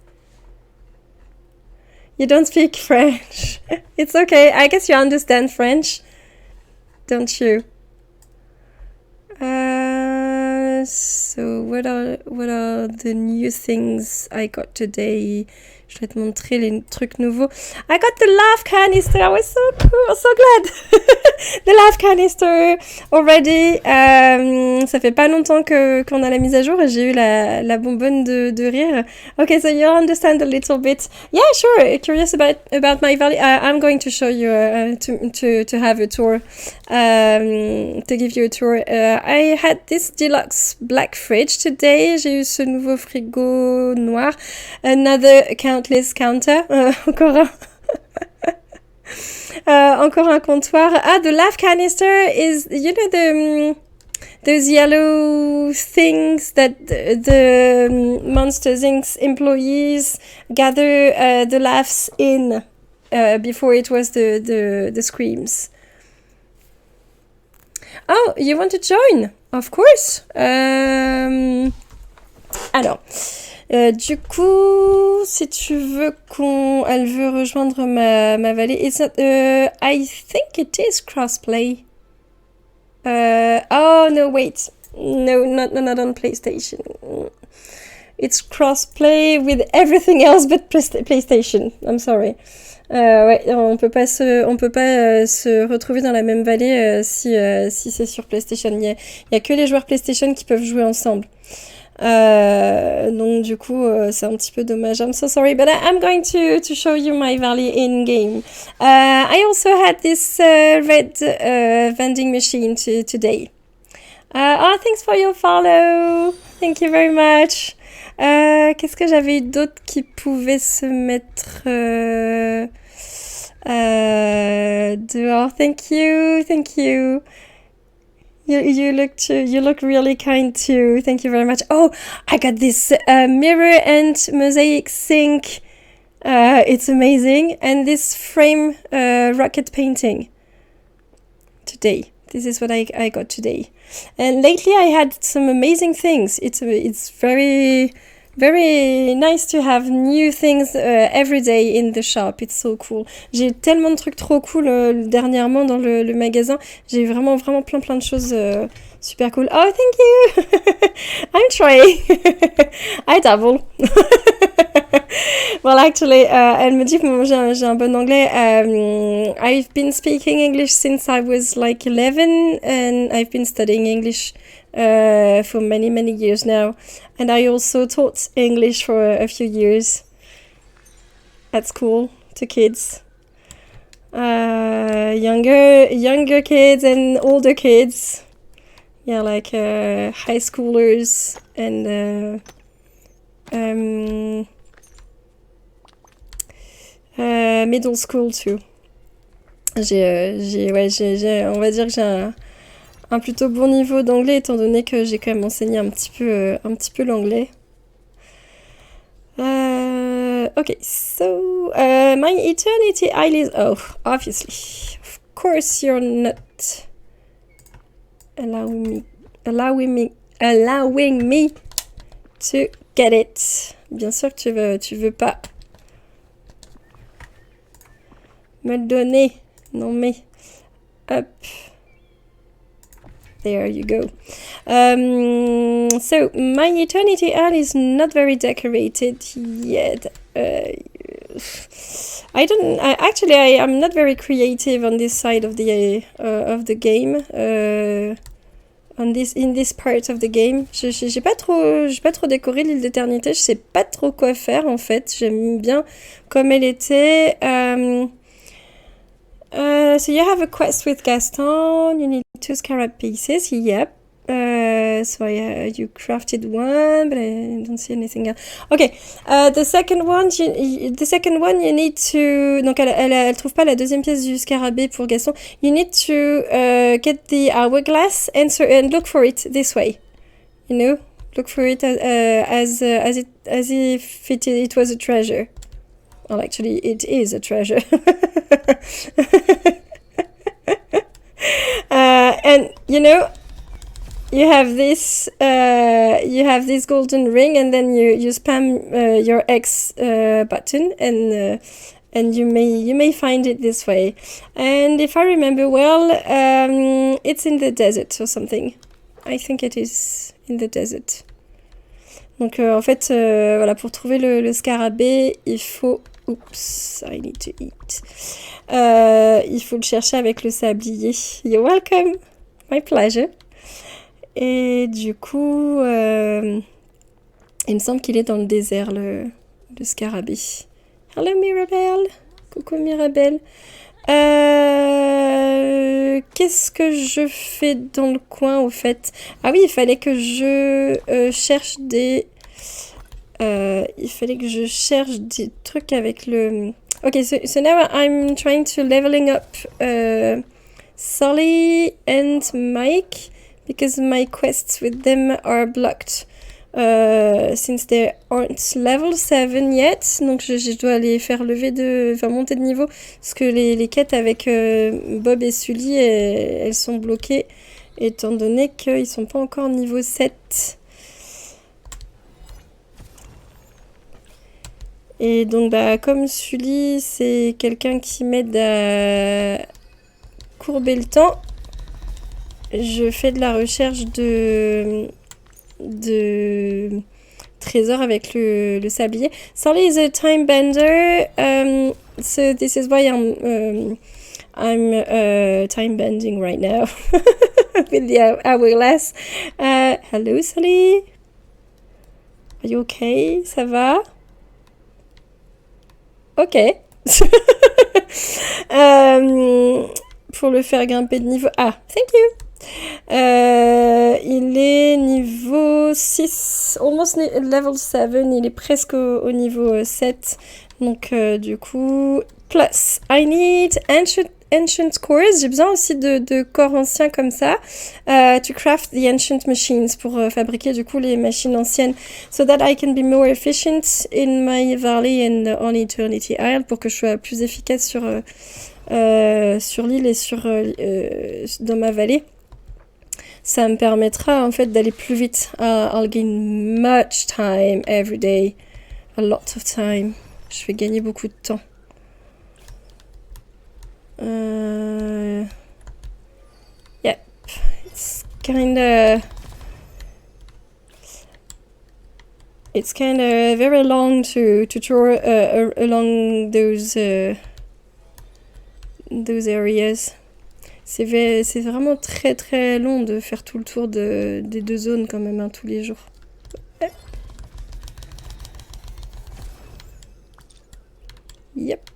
You don't speak French. It's okay. I guess you understand French, don't you? So what are the new things I got today? Je vais te montrer les trucs nouveaux. I got the love canister. I was so cool, so glad. The love canister already. Ça fait pas longtemps qu'on a la mise à jour et j'ai eu la bonbonne de rire. Okay, so you understand a little bit. Yeah, sure. Curious about my valley. I'm going to show you to have a tour. To give you a tour. I had this deluxe black fridge today. J'ai eu ce nouveau frigo noir. Another countless counter. Encore un comptoir. The love canister is, you know, those yellow things that the Monsters Inc. employees gather the laughs in before it was the screams. Oh, you want to join? Of course. Alors, du coup, si tu veux elle veut rejoindre ma vallée. It's not, I think it is crossplay. Oh no, wait. No, not on PlayStation. It's crossplay with everything else but PlayStation. I'm sorry. Ouais, on peut pas se retrouver dans la même vallée si c'est sur PlayStation. Il y a que les joueurs PlayStation qui peuvent jouer ensemble. Donc du coup c'est un petit peu dommage. I'm so sorry, but I'm going to show you my valley in game. I also had this red vending machine today. Thanks for your follow. Thank you very much. Qu'est-ce que j'avais eu d'autre qui pouvait se mettre dehors? Thank you. You look really kind too. Thank you very much. Oh, I got this mirror and mosaic sink. It's amazing. And this frame rocket painting today. This is what I got today. And lately I had some amazing things. It's very very nice to have new things every day in the shop. It's so cool. J'ai tellement de trucs trop cool dernièrement dans le magasin. J'ai vraiment plein de choses super cool. Oh, thank you. I'm trying. I dabble. Well, actually, elle me dit que j'ai un bon anglais. I've been speaking English since I was like 11, and I've been studying English for many years now. And I also taught English for a few years at school to kids. Younger kids and older kids. Yeah, like high schoolers and middle school too. On va dire que j'ai un plutôt bon niveau d'anglais étant donné que j'ai quand même enseigné un petit peu l'anglais. Okay, so my eternity eyelids. Oh, obviously, of course, you're not allowing me to get it. Bien sûr que tu veux pas me le donner. Non mais, hop. There you go. So my eternity urn is not very decorated yet. I'm not very creative on this side of the game. In this part of the game, j'ai pas trop décoré l'île d'éternité. Je sais pas trop quoi faire en fait. J'aime bien comme elle était. So you have a quest with Gaston. You need 2 scarab pieces. Yep. So you crafted one, but I don't see anything else. Okay. The second one, you need to. Donc elle trouve pas la deuxième pièce du scarabée pour Gaston. You need to get the hourglass and look for it this way. You know, look for it as if it was a treasure. Well, actually, it is a treasure. And you know, you have this golden ring, and then you spam your X button, and you may find it this way. And if I remember well, it's in the desert or something. I think it is in the desert. Donc en fait, voilà, pour trouver le scarabée, il faut... Oops, I need to eat. Il faut le chercher avec le sablier. You're welcome. My pleasure. Et du coup, il me semble qu'il est dans le désert, le scarabée. Hello Mirabelle. Coucou Mirabelle. Qu'est-ce que je fais dans le coin au fait? Ah oui, il fallait que je cherche des... trucs avec le... Okay, so now I'm trying to leveling up Sully and Mike because my quests with them are blocked since they aren't level 7 yet. Donc je dois les faire monter de niveau parce que les quêtes avec Bob et Sully elles sont bloquées étant donné qu'ils sont pas encore niveau 7. Et donc, comme Sully, c'est quelqu'un qui m'aide à courber le temps, je fais de la recherche de trésors avec le sablier. Sully is a time bender, so this is why I'm time bending right now with the hourglass. Hello, Sully. Are you okay? Ça va? Ok. Pour le faire grimper de niveau... Ah, thank you. Il est niveau 6, almost level 7. Il est presque au niveau 7. Donc, du coup... Plus, I need ancient cores. J'ai besoin aussi de corps anciens comme ça. To craft the ancient machines. Pour fabriquer du coup les machines anciennes. So that I can be more efficient in my valley and on Eternity Isle. Pour que je sois plus efficace sur l'île et dans ma vallée. ça me permettra en fait d'aller plus vite. I'll gain much time every day. A lot of time. Je vais gagner beaucoup de temps. Yep. It's kinda very long to draw along those areas. C'est vraiment très très long de faire tout le tour des deux zones quand même, hein, tous les jours. Yep.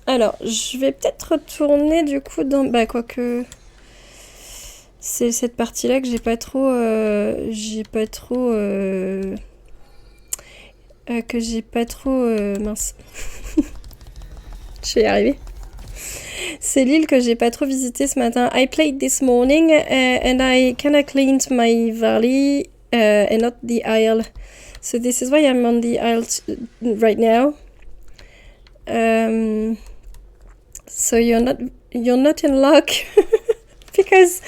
Alors, je vais peut-être retourner du coup dans... Bah, quoique... C'est cette partie-là que j'ai pas trop... mince. Je vais y arriver. C'est l'île que j'ai pas trop visité ce matin. I played this morning and I kinda cleaned my valley and not the isle. So this is why I'm on the isle right now. So you're not in luck because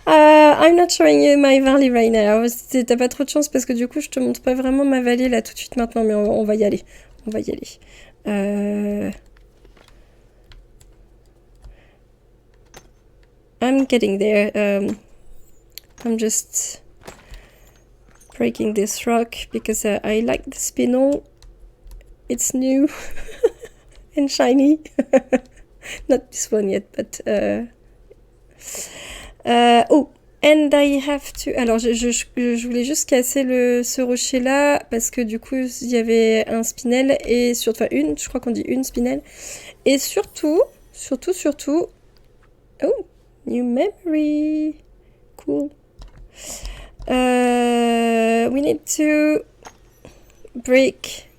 I'm not showing you my valley right now. T'as pas trop de chance parce que du coup je te montre pas vraiment ma vallée là tout de suite maintenant, mais on va y aller. On va y aller. I'm getting there. I'm just breaking this rock because I like the spinel. It's new and shiny. Not this one yet, but oh, and I have to. Alors, je voulais juste casser ce rocher là parce que du coup il y avait un spinel et je crois qu'on dit une spinel, et surtout. Oh, new memory, cool. We need to break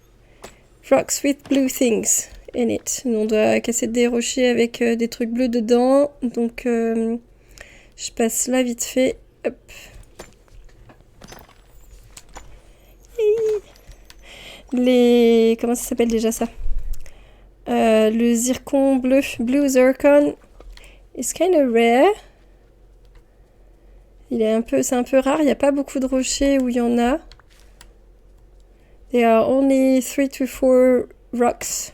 rocks with blue things in it. On doit casser des rochers avec des trucs bleus dedans. Donc, je passe là vite fait. Hop. Comment ça s'appelle déjà ça? Le zircon bleu, blue zircon, is kind of rare. C'est un peu rare, il n'y a pas beaucoup de rochers où il y en a. There are only 3 to 4 rocks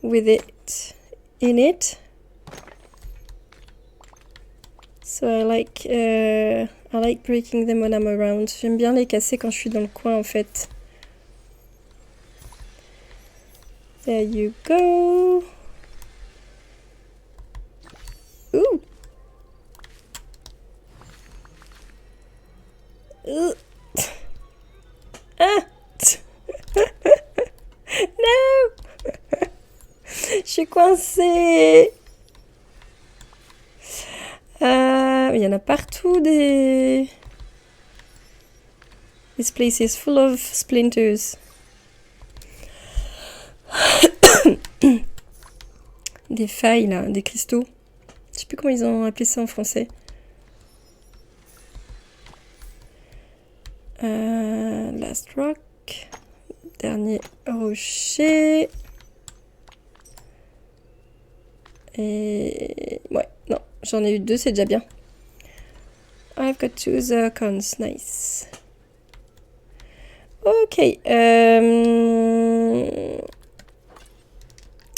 with it in it. So I like breaking them when I'm around. J'aime bien les casser quand je suis dans le coin en fait. There you go. Ooh. Ah. Non. Je suis coincée. Il y en a partout des... This place is full of splinters. Des failles là, des cristaux. Je sais plus comment ils ont appelé ça en français. Last rock. Dernier rocher. Et... ouais, non, j'en ai eu 2, c'est déjà bien. I've got 2 zircons, nice. Ok.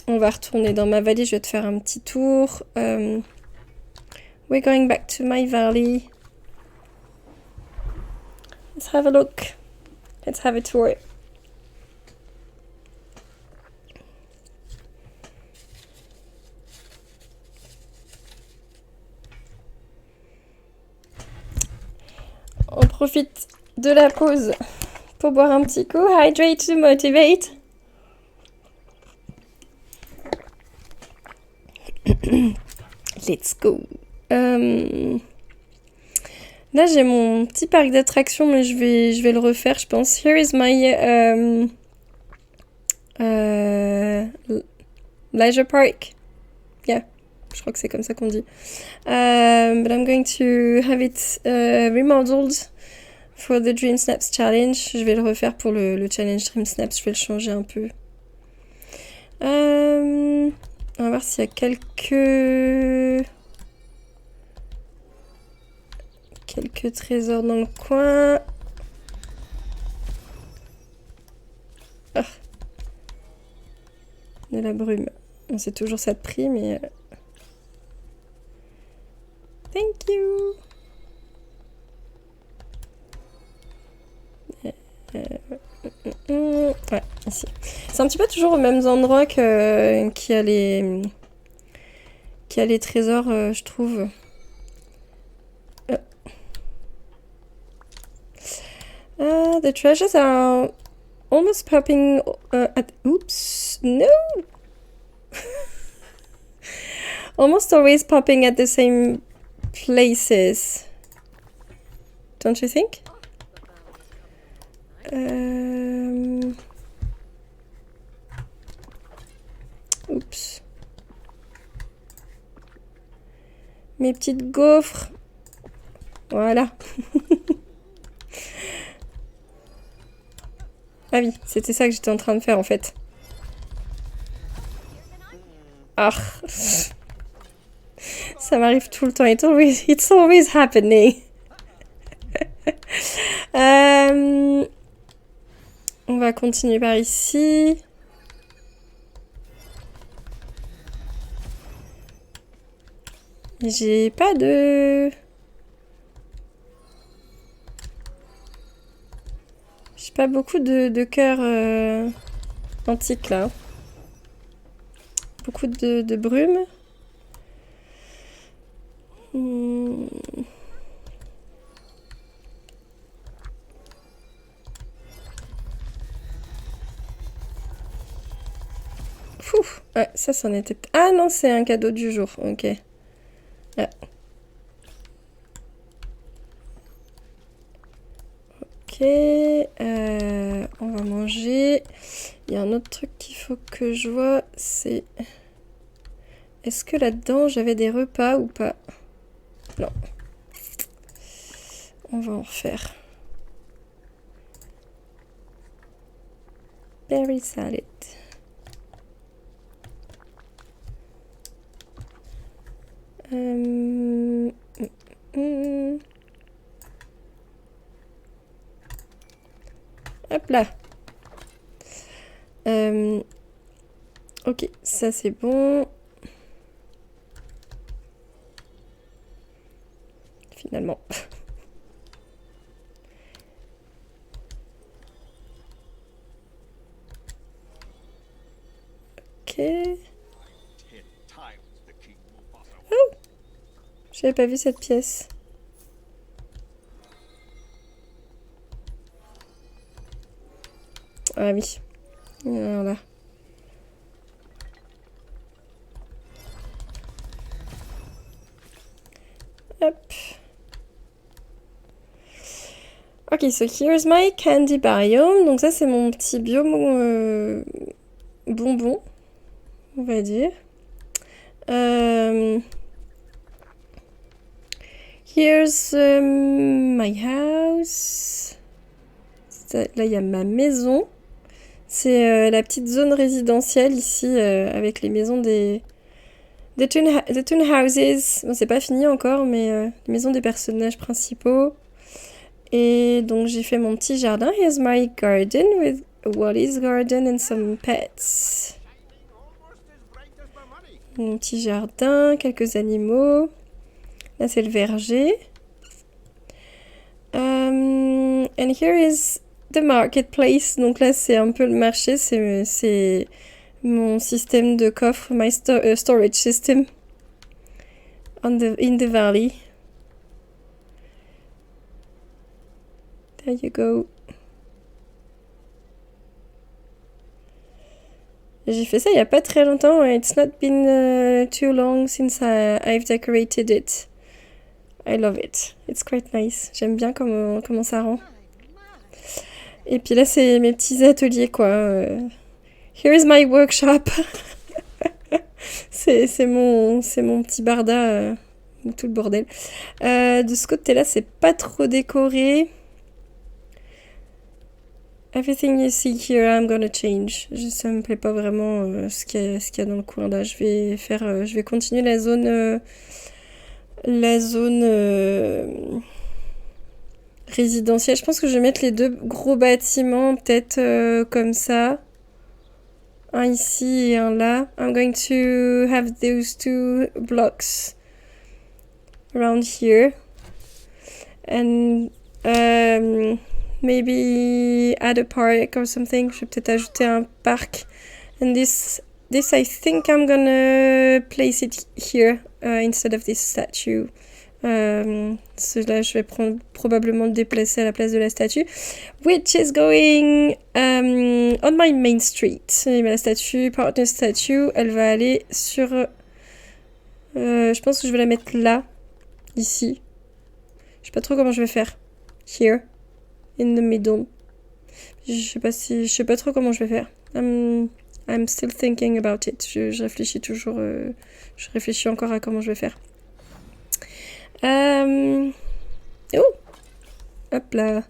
On va retourner dans ma vallée, je vais te faire un petit tour. We're going back to my valley. Let's have a look. Let's have a tour. On profite de la pause pour boire un petit coup. Hydrate to motivate. Let's go. Là, j'ai mon petit parc d'attractions, mais je vais le refaire, je pense. Here is my leisure park. Yeah, je crois que c'est comme ça qu'on dit. But I'm going to have it remodeled For the Dream Snaps Challenge. Je vais le refaire pour le challenge Dream Snaps. Je vais le changer un peu. On va voir s'il y a quelques trésors dans le coin. Ah. De la brume. Bon, c'est toujours ça de prix, mais... Thank you. Ouais, ici. C'est un petit peu toujours aux mêmes endroits qu'il y a les trésors, je trouve. The treasures are almost popping at... Oops, no! Almost always popping at the same places. Don't you think? Oups. Mes petites gaufres. Voilà. Ah oui, c'était ça que j'étais en train de faire en fait. Ah. Ça m'arrive tout le temps. It's always happening. On va continuer par ici. J'ai pas de... J'ai pas beaucoup de cœurs antiques là. Beaucoup de brume. Ouf. Ouais, ça c'en était... Ah non, c'est un cadeau du jour. Ok. Ah. Ok. On va manger. Il y a un autre truc qu'il faut que je vois, c'est... Est-ce que là-dedans, j'avais des repas ou pas? Non. On va en refaire. Berry salad. Hop là. Ok, ça c'est bon. Finalement. Ok. Oh! J'avais pas vu cette pièce. Ah oui. Voilà. Hop. Ok, so here's my candy biome. Donc ça, c'est mon petit biome bonbon, on va dire. Here's my house. Là, il y a ma maison. C'est la petite zone résidentielle ici, avec les maisons des Toon Houses. Bon, c'est pas fini encore, mais les maisons des personnages principaux. Et donc, j'ai fait mon petit jardin. Here's my garden with Wally's garden and some pets. Mon petit jardin, quelques animaux. Là, c'est le verger. And here is the marketplace. Donc là, c'est un peu le marché. C'est mon système de coffre, my storage system in the valley. There you go. J'ai fait ça il n'y a pas très longtemps. It's not been too long since I've decorated it. I love it. It's quite nice. J'aime bien comment ça rend. Et puis là, c'est mes petits ateliers, quoi. Here is my workshop. c'est mon petit barda, tout le bordel. De ce côté-là, c'est pas trop décoré. Everything you see here, I'm gonna change. Ça me plaît pas vraiment ce qu'il y a dans le coin là. Je vais continuer la zone résidentielle. Je pense que je vais mettre les deux gros bâtiments peut-être comme ça. Un ici et un là. I'm going to have those two blocks around here. And maybe add a park or something. Je vais peut-être ajouter un parc. And this I think I'm gonna place it here instead of this statue. Cela, je vais probablement le déplacer à la place de la statue. Which is going on my main street. Et la statue, partner statue, elle va aller sur... je pense que je vais la mettre là, ici. Je sais pas trop comment je vais faire. Here. In the middle. Je sais pas trop comment je vais faire. I'm still thinking about it. Je réfléchis toujours. Je réfléchis encore à comment je vais faire. Oh! Hop là.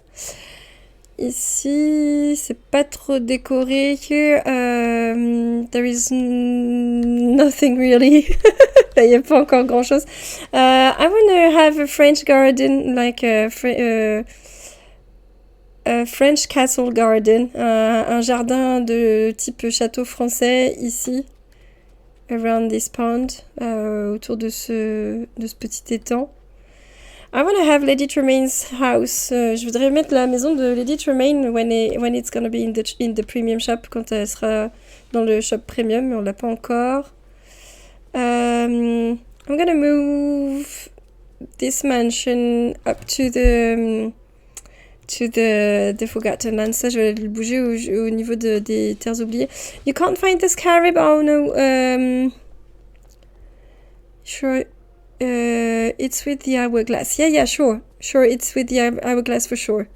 Ici, c'est pas trop décoré. Here, there is nothing really. Là, il n'y a pas encore grand chose. I wanna have a French garden, like a French castle garden. Un jardin de type château français ici. Around this pond. Autour de ce petit étang. I wanna have Lady Tremaine's house. Je voudrais mettre la maison de Lady Tremaine when it's gonna be in the premium shop, quand elle sera dans le shop premium, mais on l'a pas encore. I'm gonna move this mansion up to the Forgotten Lands. Ça, je vais le bouger au niveau des terres oubliées. You can't find the scarab. Oh no. Sure. It's with the hourglass. Yeah, sure. Sure, it's with the hourglass for sure.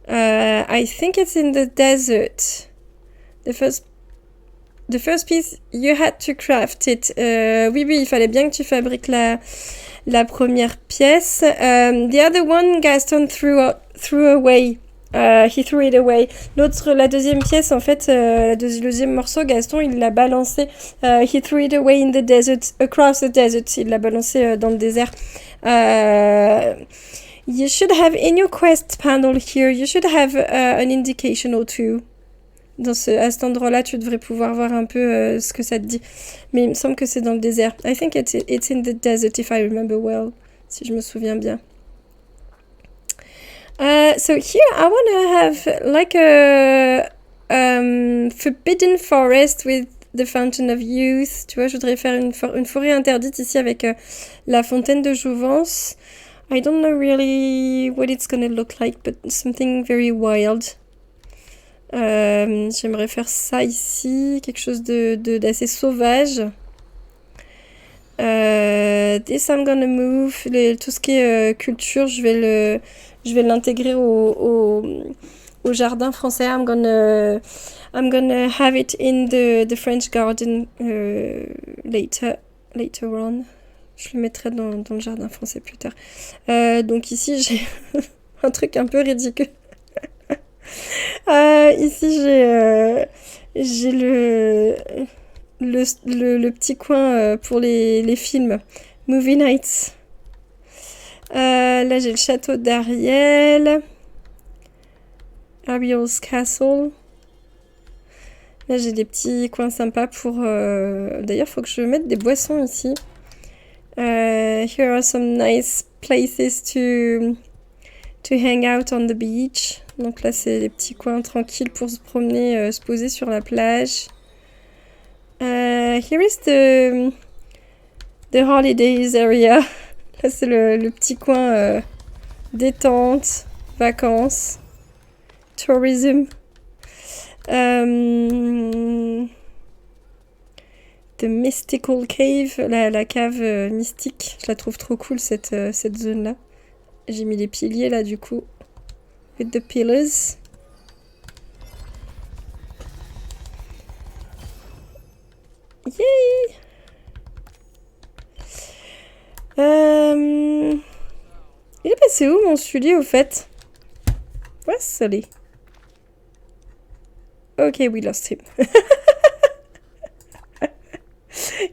I think it's in the desert. The first piece, you had to craft it. Oui, il fallait bien que tu fabriques la première pièce. The other one, Gaston threw away. He threw it away. La deuxième pièce, en fait, le deuxième morceau, Gaston, il l'a balancé. He threw it away in the desert, across the desert. Il l'a balancé dans le désert. You should have, in your quest panel here, you should have an indication or two. À cet endroit-là, tu devrais pouvoir voir un peu ce que ça te dit. Mais il me semble que c'est dans le désert. I think it's in the desert, if I remember well. Si je me souviens bien. So here I want to have like a forbidden forest with the fountain of youth. Tu vois, je voudrais faire une forêt interdite ici avec la fontaine de jouvence. I don't know really what it's gonna look like, but something very wild. J'aimerais faire ça ici, quelque chose d'assez sauvage. This I'm gonna move. Tout ce qui est culture, je vais l'intégrer au jardin français. I'm gonna have it in the French garden later on. Je le mettrai dans le jardin français plus tard. Donc ici j'ai un truc un peu ridicule. Ici j'ai le petit coin pour les films. Movie Nights. Là j'ai le château d'Ariel. Ariel's Castle. Là j'ai des petits coins sympas pour... D'ailleurs il faut que je mette des boissons ici. Here are some nice places to hang out on the beach. Donc là c'est des petits coins tranquilles pour se promener, se poser sur la plage. Here is the holidays area. Là c'est le petit coin détente, vacances, tourism. The Mystical Cave, la cave mystique. Je la trouve trop cool cette zone là. J'ai mis les piliers là du coup. With the pillars. Yay! Il est passé où mon Sully au fait? Où est-ce qu'il est? Ok, we lost him.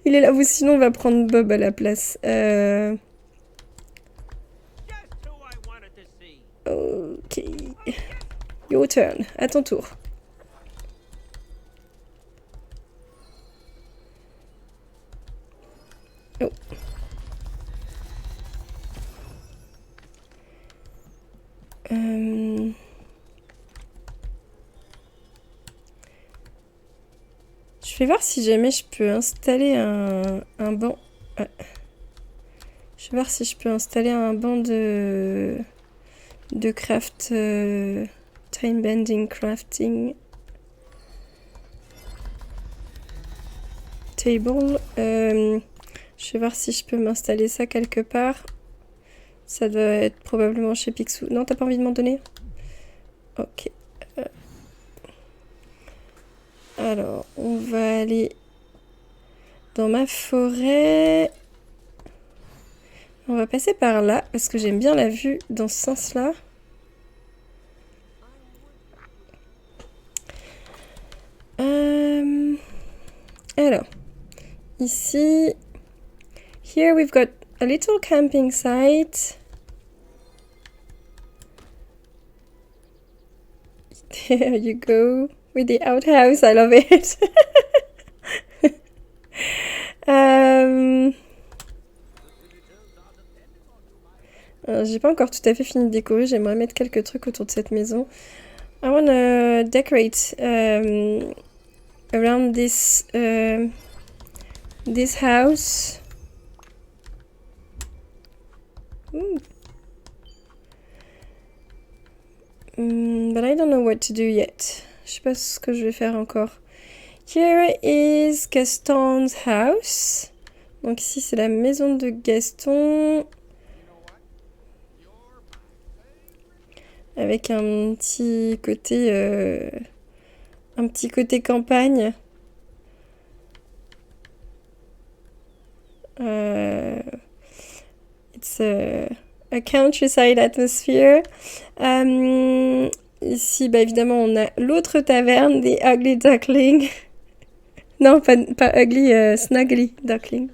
Il est là, ou sinon on va prendre Bob à la place. Ok. Your turn, à ton tour. Oh. Je vais voir si jamais je peux installer un banc. Je vais voir si je peux installer un banc de craft, time bending crafting table. Je vais voir si je peux m'installer ça quelque part. Ça doit être probablement chez Picsou. Non, t'as pas envie de m'en donner? Ok. Alors, on va aller dans ma forêt. On va passer par là, parce que j'aime bien la vue dans ce sens-là. Alors, ici... Here we've got a little camping site. There you go. With the outhouse, I love it. J'ai pas encore tout à fait fini de décorer, j'aimerais mettre quelques trucs autour de cette maison. I wanna decorate around this house. But I don't know what to do yet. Je sais pas ce que je vais faire encore. Here is Gaston's house. Donc ici c'est la maison de Gaston. Avec un petit côté campagne. It's a countryside atmosphere. Ici, bah, évidemment, on a l'autre taverne, des Ugly Duckling. Non, pas Ugly, Snuggly Duckling.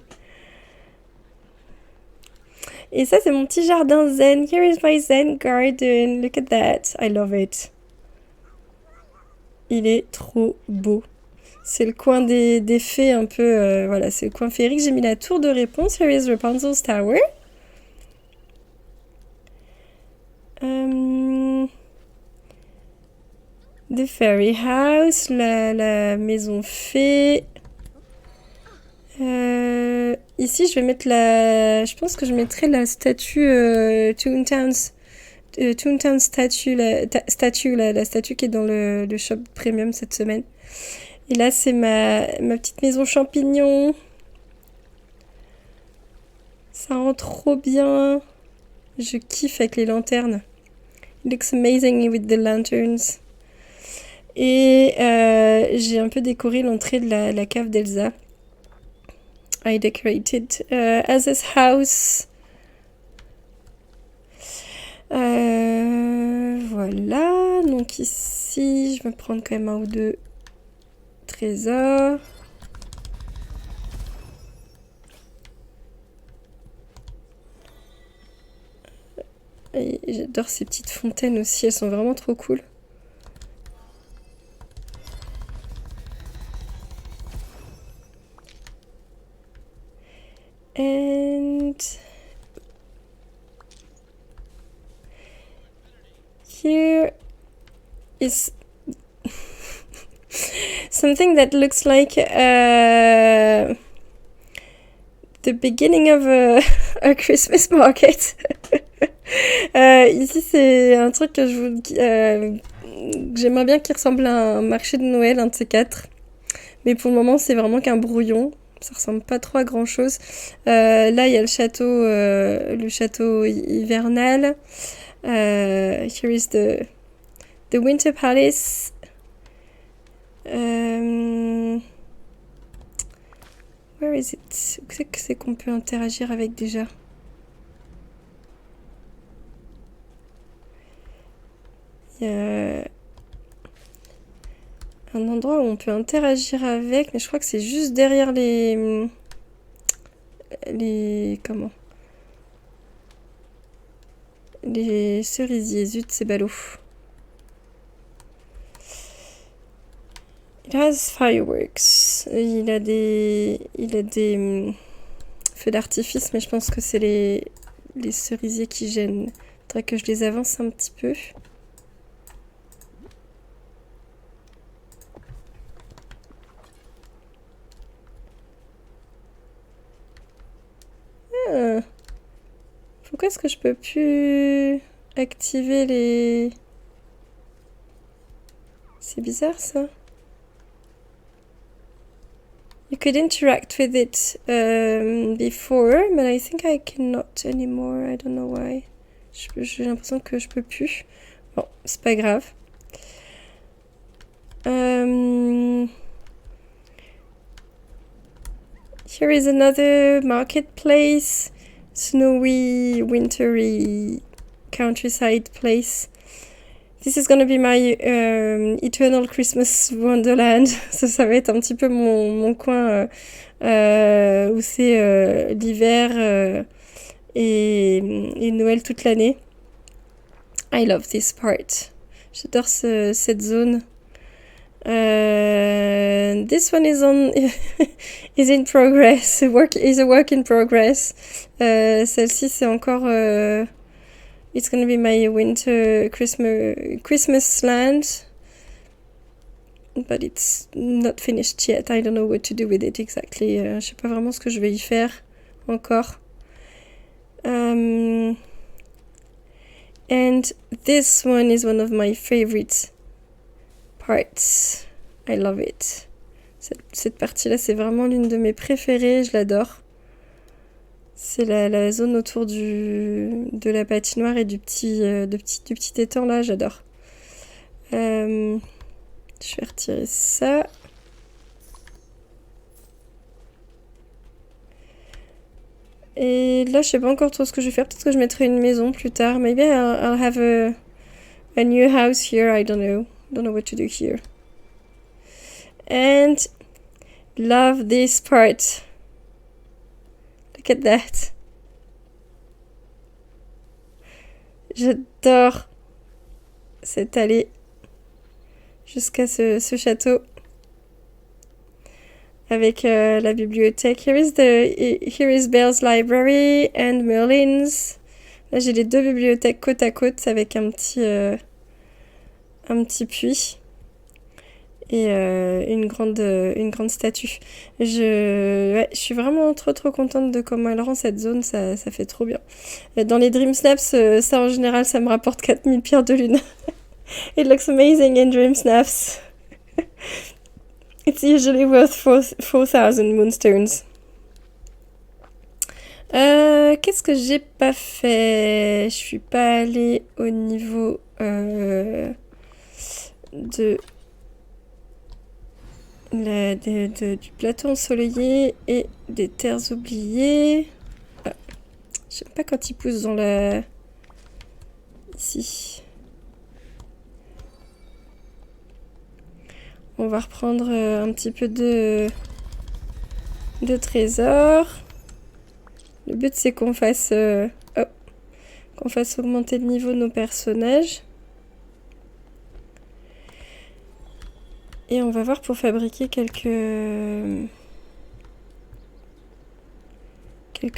Et ça, c'est mon petit jardin zen. Here is my zen garden. Look at that. I love it. Il est trop beau. C'est le coin des fées un peu... voilà, c'est le coin féerique. J'ai mis la tour de réponse. Here is Rapunzel's Tower. The Fairy House. La maison fée. Ici, je vais mettre je pense que je mettrai la statue Toontown statue, la statue qui est dans le shop premium cette semaine. Et là, c'est ma petite maison champignon. Ça rend trop bien. Je kiffe avec les lanternes. It looks amazing with the lanterns. Et j'ai un peu décoré l'entrée de la cave d'Elsa. I decorated Elsa's house. Voilà, donc ici, je vais prendre quand même un ou deux trésors. Et j'adore ces petites fontaines aussi, elles sont vraiment trop cool. And here is something that looks like the beginning of a Christmas market. Ici, c'est un truc que j'aimerais bien qu'il ressemble à un marché de Noël, un de ces quatre. Mais pour le moment, c'est vraiment qu'un brouillon. Ça ressemble pas trop à grand chose. Là, il y a le château hivernal. Here is the Winter Palace. Where is it? Où c'est qu'on peut interagir avec déjà? Il y a un endroit où on peut interagir avec, mais je crois que c'est juste derrière comment? Les cerisiers, zut, c'est ballot. Il has fireworks. Il a des feux d'artifice, mais je pense que c'est les cerisiers qui gênent. Faudrait que je les avance un petit peu. Ah. Pourquoi est-ce que je peux plus activer les... C'est bizarre ça. You could interact with it before, but I think I cannot anymore. I don't know why. J'ai l'impression que je peux plus. Bon, c'est pas grave. Here is another marketplace. Snowy, wintry countryside place. This is gonna be my eternal Christmas Wonderland. Ça va être un petit peu mon coin où c'est l'hiver et Noël toute l'année. I love this part. J'adore cette zone. This one is is in progress. Is a work in progress. Celle-ci c'est encore. It's gonna be my winter Christmas land, but it's not finished yet. I don't know what to do with it exactly. Je sais pas vraiment ce que je vais y faire encore. And this one is one of my favorite parts. I love it. Cette partie-là, c'est vraiment l'une de mes préférées. Je l'adore. C'est la zone autour de la patinoire et du petit étang là, j'adore. Je vais retirer ça. Et là, je sais pas encore trop ce que je vais faire. Peut-être que je mettrai une maison plus tard. Maybe I'll have a new house here. I don't know. Don't know what to do here. And love this part. Look at that. J'adore cette allée jusqu'à ce château avec la bibliothèque. Here is Belle's Library and Merlin's. Là, j'ai les deux bibliothèques côte à côte avec un petit puits. Et une grande statue. Je suis vraiment trop contente de comment elle rend cette zone, ça fait trop bien. Dans les Dream Snaps, ça en général, ça me rapporte 4000 pierres de lune. It looks amazing in Dream Snaps. It's usually worth 4000 moonstones. Qu'est-ce que j'ai pas fait? Je suis pas allée au niveau du plateau ensoleillé et des terres oubliées. Ah, je sais pas quand ils poussent dans la... Ici. On va reprendre un petit peu de trésors. Le but c'est qu'on fasse augmenter le niveau de nos personnages. Et on va voir pour fabriquer quelques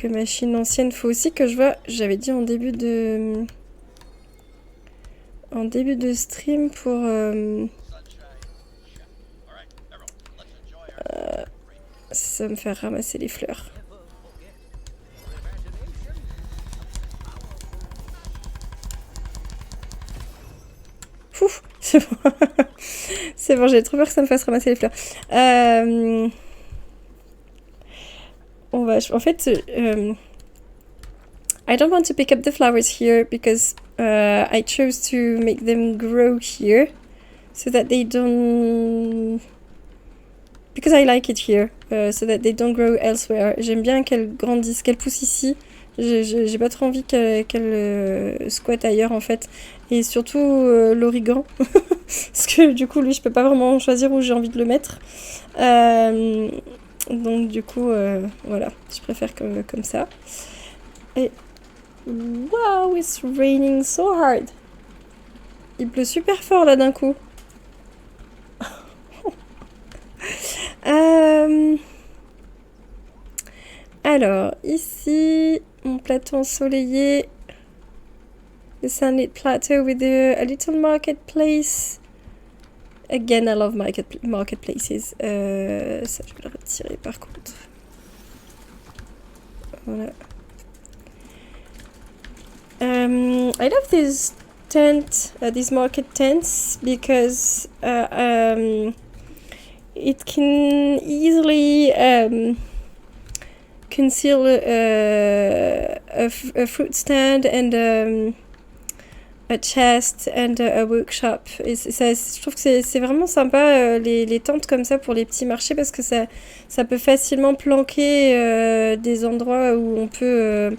machines anciennes. Faut aussi que je vois, j'avais dit en début de stream pour ça va me faire ramasser les fleurs. Ouf, c'est bon. C'est bon, j'ai trop peur que ça me fasse ramasser les fleurs. En fait, I don't want to pick up the flowers here because I chose to make them grow here so that they don't... Because I like it here, so that they don't grow elsewhere. J'aime bien qu'elles grandissent, qu'elles poussent ici J'ai pas trop envie qu'elle squatte ailleurs en fait. Et surtout l'origan. Parce que du coup, lui, je peux pas vraiment choisir où j'ai envie de le mettre. Donc du coup, voilà, je préfère comme ça. Et wow, it's raining so hard. Il pleut super fort là d'un coup. Alors, ici, mon plateau ensoleillé. The sunlit plateau with a little marketplace. Again, I love marketplaces. Ça, je vais le retirer par contre. Voilà. I love these market tents because it can easily conceal a fruit stand and a chest and a workshop. Et ça, je trouve que c'est vraiment sympa les tentes comme ça pour les petits marchés parce que ça peut facilement planquer des endroits où on peut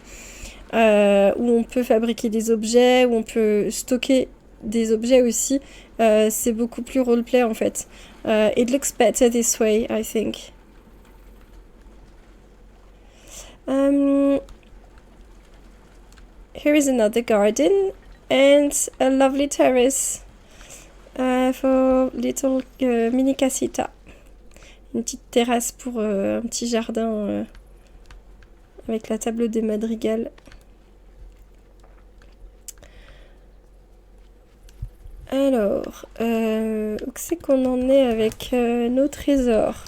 fabriquer des objets, où on peut stocker des objets aussi. C'est beaucoup plus roleplay en fait. It looks better this way, I think. Here is another garden and a lovely terrace for little mini casita. Une petite terrasse pour un petit jardin avec la table des madrigals. Alors, où c'est qu'on en est avec nos trésors?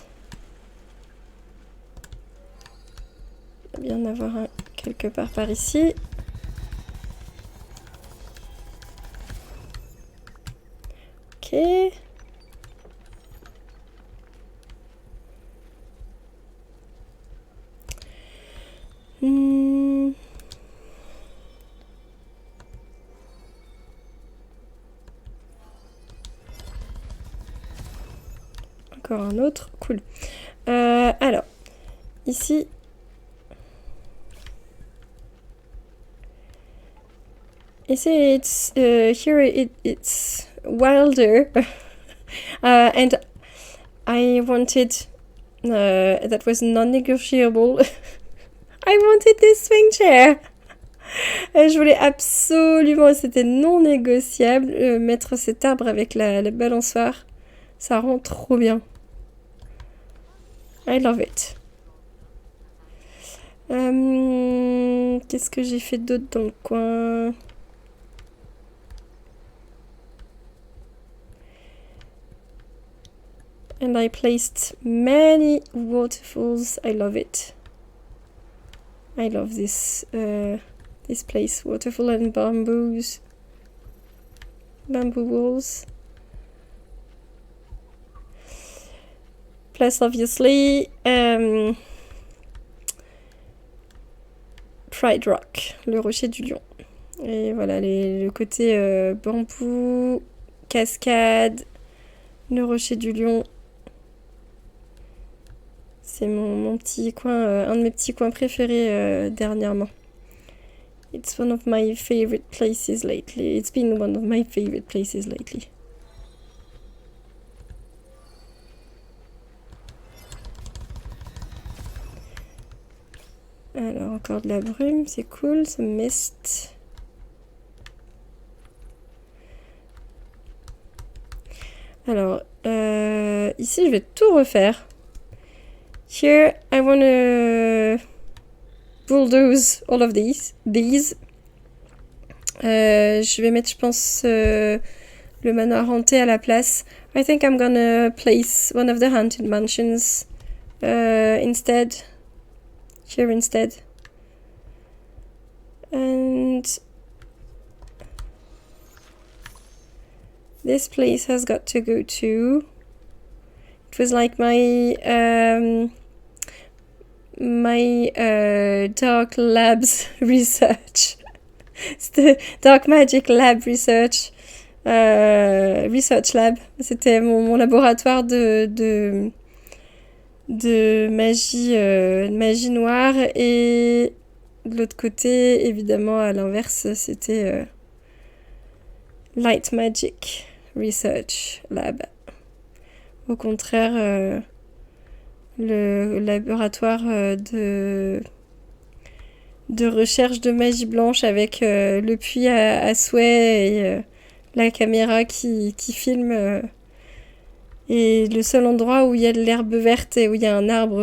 Il va bien en avoir un quelque part par ici. Ok. Encore un autre, cool. Alors, ici... Ici, here it's wilder. And I wanted... that was non-negotiable. I wanted this swing chair. Je voulais absolument, c'était non négociable, mettre cet arbre avec la balançoire. Ça rend trop bien. I love it. Qu'est-ce que j'ai fait d'autre dans le coin? And I placed many waterfalls. I love it. I love this this place. Waterfall and bamboo walls. Plus obviously Pride Rock, le rocher du lion. Et voilà le côté bambou, cascade, le rocher du lion. C'est mon petit coin, un de mes petits coins préférés dernièrement. It's one of my favorite places lately. It's been one of my favorite places lately. Alors, encore de la brume, c'est cool, ce mist. Alors, ici, je vais tout refaire. Here, I want to bulldoze all of these. Je vais mettre, je pense, le manoir hanté à la place. I think I'm gonna place one of the haunted mansions instead. Here instead. And this place has got to go too. It was like my Dark Labs research. C'était Dark Magic Lab Research. Research Lab. C'était mon laboratoire de magie noire et de l'autre côté, évidemment, à l'inverse, c'était Light Magic Research Lab. Au contraire, le laboratoire de recherche de magie blanche avec le puits à souhait et la caméra qui filme. Et le seul endroit où il y a de l'herbe verte et où il y a un arbre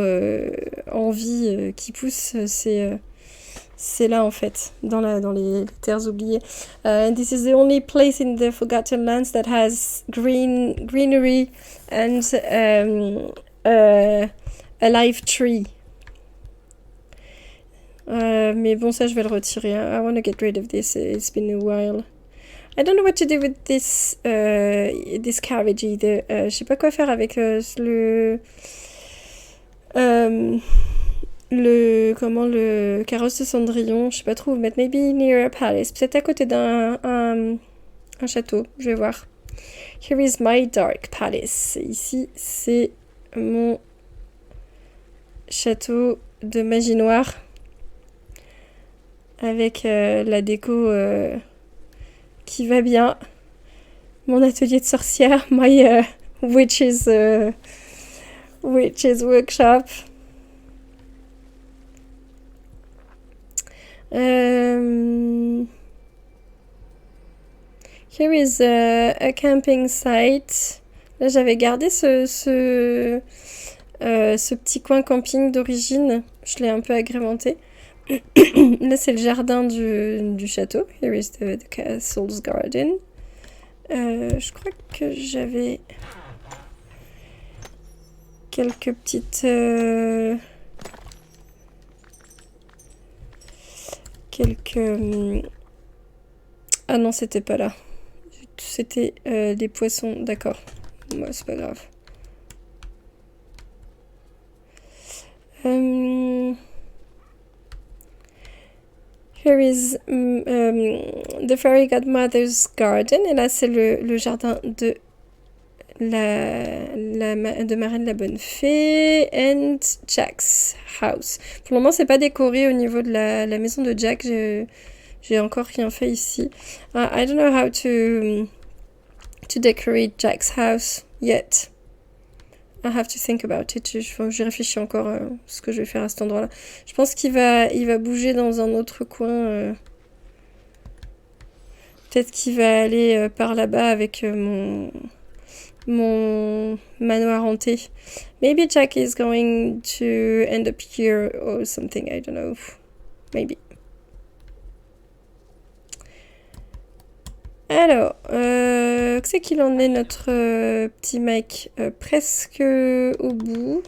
en vie qui pousse, c'est là en fait, dans les terres oubliées. This is the only place in the Forgotten Lands that has greenery and a live tree. Mais bon, ça je vais le retirer. I want to get rid of this. It's been a while. I don't know what to do with this carriage either. Je sais pas quoi faire avec le carrosse de Cendrillon. Je sais pas trop où mettre. Maybe near a palace. Peut-être à côté d'un château. Je vais voir. Here is my dark palace. Ici, c'est mon château de magie noire. Avec la déco qui va bien. Mon atelier de sorcière. My witch's workshop. Here is a camping site. Là, j'avais gardé ce petit coin camping d'origine. Je l'ai un peu agrémenté. Là, c'est le jardin du château. Here is the castle's garden. Je crois que j'avais quelques petites... Ah non, c'était pas là. C'était des poissons. D'accord. Moi, c'est pas grave. Here is the fairy godmother's garden. Et là, c'est le jardin de de Marraine la Bonne Fée and Jack's house. Pour le moment, c'est pas décoré au niveau de la maison de Jack. J'ai encore rien fait ici. I don't know how to decorate Jack's house yet. I have to think about it. J'y réfléchis encore ce que je vais faire à cet endroit-là. Je pense qu'il va bouger dans un autre coin. Peut-être qu'il va aller par là-bas avec mon manoir hanté. Maybe Jack is going to end up here or something. I don't know. Maybe. Alors, c'est qu'il en est notre petit mec presque au bout.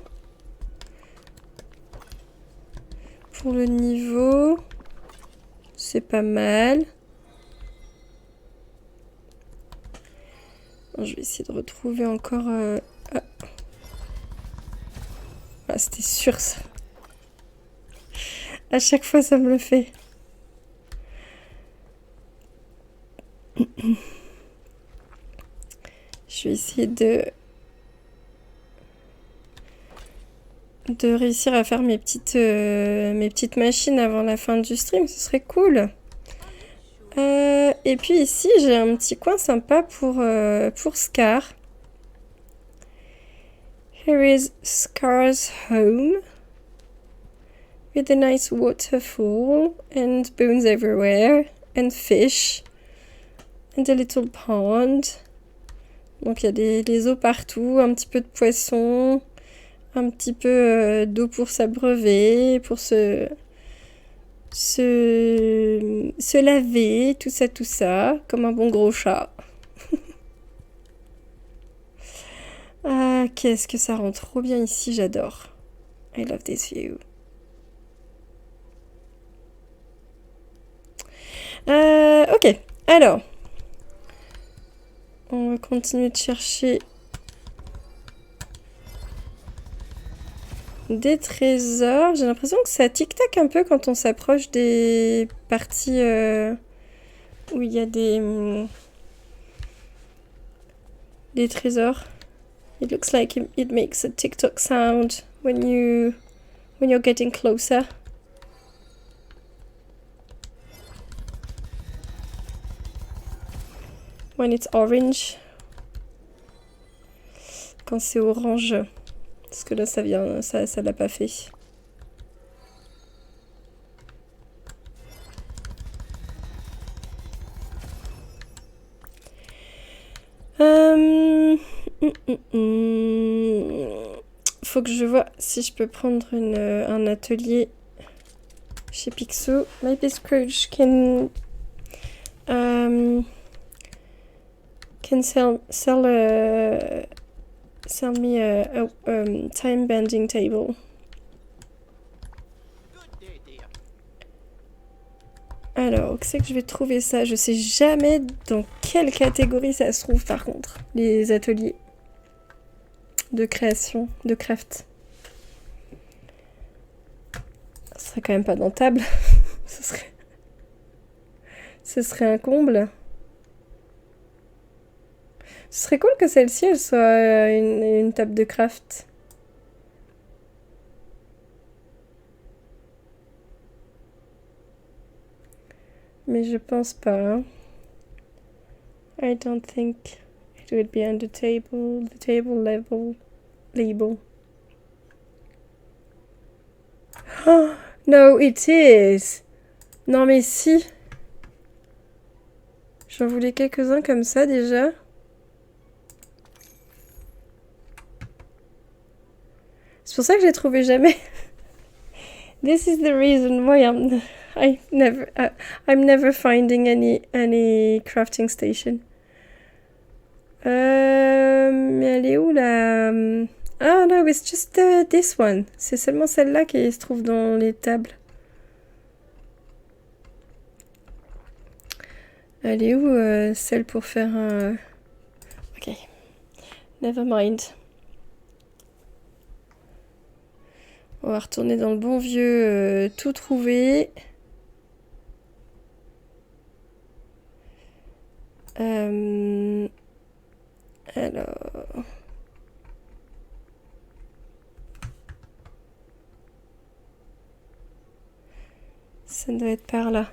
Pour le niveau, c'est pas mal. Je vais essayer de retrouver encore... Ah, c'était sûr ça. À chaque fois, ça me le fait. Je vais essayer de réussir à faire mes petites machines avant la fin du stream, ce serait cool. Et puis ici, j'ai un petit coin sympa pour Scar. Here is Scar's home. With a nice waterfall and bones everywhere and fish. And a little pond. Donc il y a des eaux partout, un petit peu de poissons, un petit peu d'eau pour s'abreuver, pour se laver, tout ça, comme un bon gros chat. Ah, qu'est-ce que ça rend trop bien ici, j'adore. I love this view. Ok, alors... On va continuer de chercher des trésors. J'ai l'impression que ça tic-tac un peu quand on s'approche des parties où il y a des trésors. It looks like it makes a tick-tock sound when you're getting closer. When it's orange. Quand c'est orange. Parce que là, ça vient, ça l'a pas fait. Faut que je vois si je peux prendre un atelier chez Picsou. Maybe Scrooge can sell me a time bending table. Alors, où c'est que je vais trouver ça? Je sais jamais dans quelle catégorie ça se trouve par contre, les ateliers de création, de craft. Ce serait quand même pas dans table. Ce serait un comble. Ce serait cool que celle-ci, elle soit une table de craft. Mais je pense pas. Hein. I don't think it would be on the table label. Oh, no, it is. Non mais si. J'en voulais quelques-uns comme ça déjà. C'est pour ça que je les trouvais jamais. This is the reason why I'm never finding any crafting station. Mais elle est où là? Ah no, it's just this one. C'est seulement celle-là qui se trouve dans les tables. Elle est où celle pour faire un... Ok. Never mind. On va retourner dans le bon vieux tout trouvé. Alors... Ça doit être par là.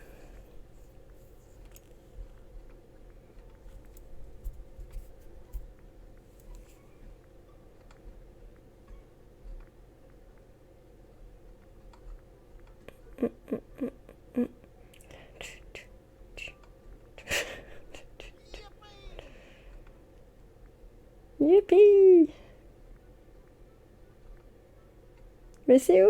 Youpi! Mais c'est où?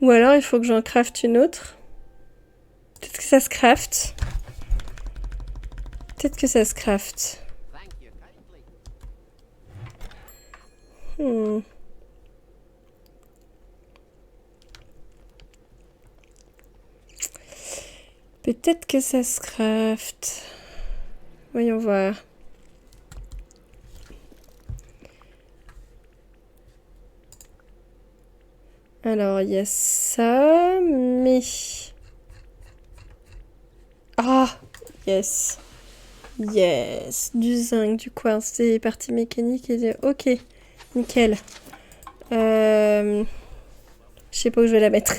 Ou alors il faut que j'en crafte une autre. Peut-être que ça se crafte. Peut-être que ça se crafte. Peut-être que ça se craft. Voyons voir. Alors, il y a ça, mais... Ah! Yes! Yes! Du zinc, du quartz, des parties mécaniques et de... Ok, nickel. Je sais pas où je vais la mettre.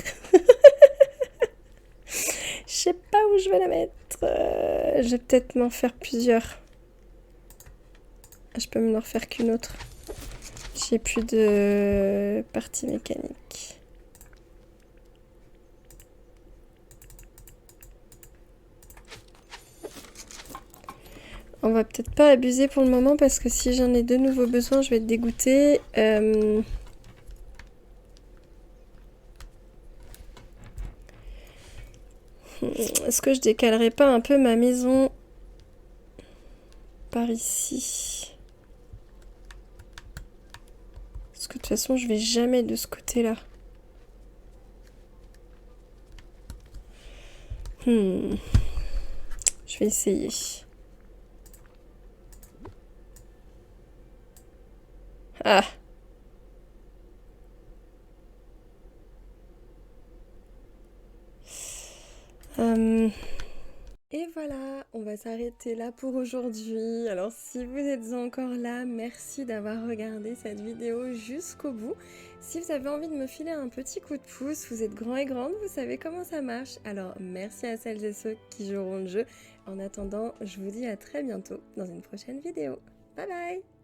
Je sais pas où je vais la mettre. Je vais peut-être m'en faire plusieurs. Je peux m'en refaire qu'une autre. J'ai plus de partie mécanique. On va peut-être pas abuser pour le moment parce que si j'en ai de nouveau besoin, je vais être dégoûtée. Est-ce que je décalerai pas un peu ma maison par ici? Parce que de toute façon, je vais jamais de ce côté-là. Je vais essayer. Ah! Et voilà, on va s'arrêter là pour aujourd'hui. Alors si vous êtes encore là, merci d'avoir regardé cette vidéo jusqu'au bout. Si vous avez envie de me filer un petit coup de pouce, vous êtes grands et grandes, vous savez comment ça marche. Alors merci à celles et ceux qui joueront le jeu. En attendant, je vous dis à très bientôt dans une prochaine vidéo. Bye bye!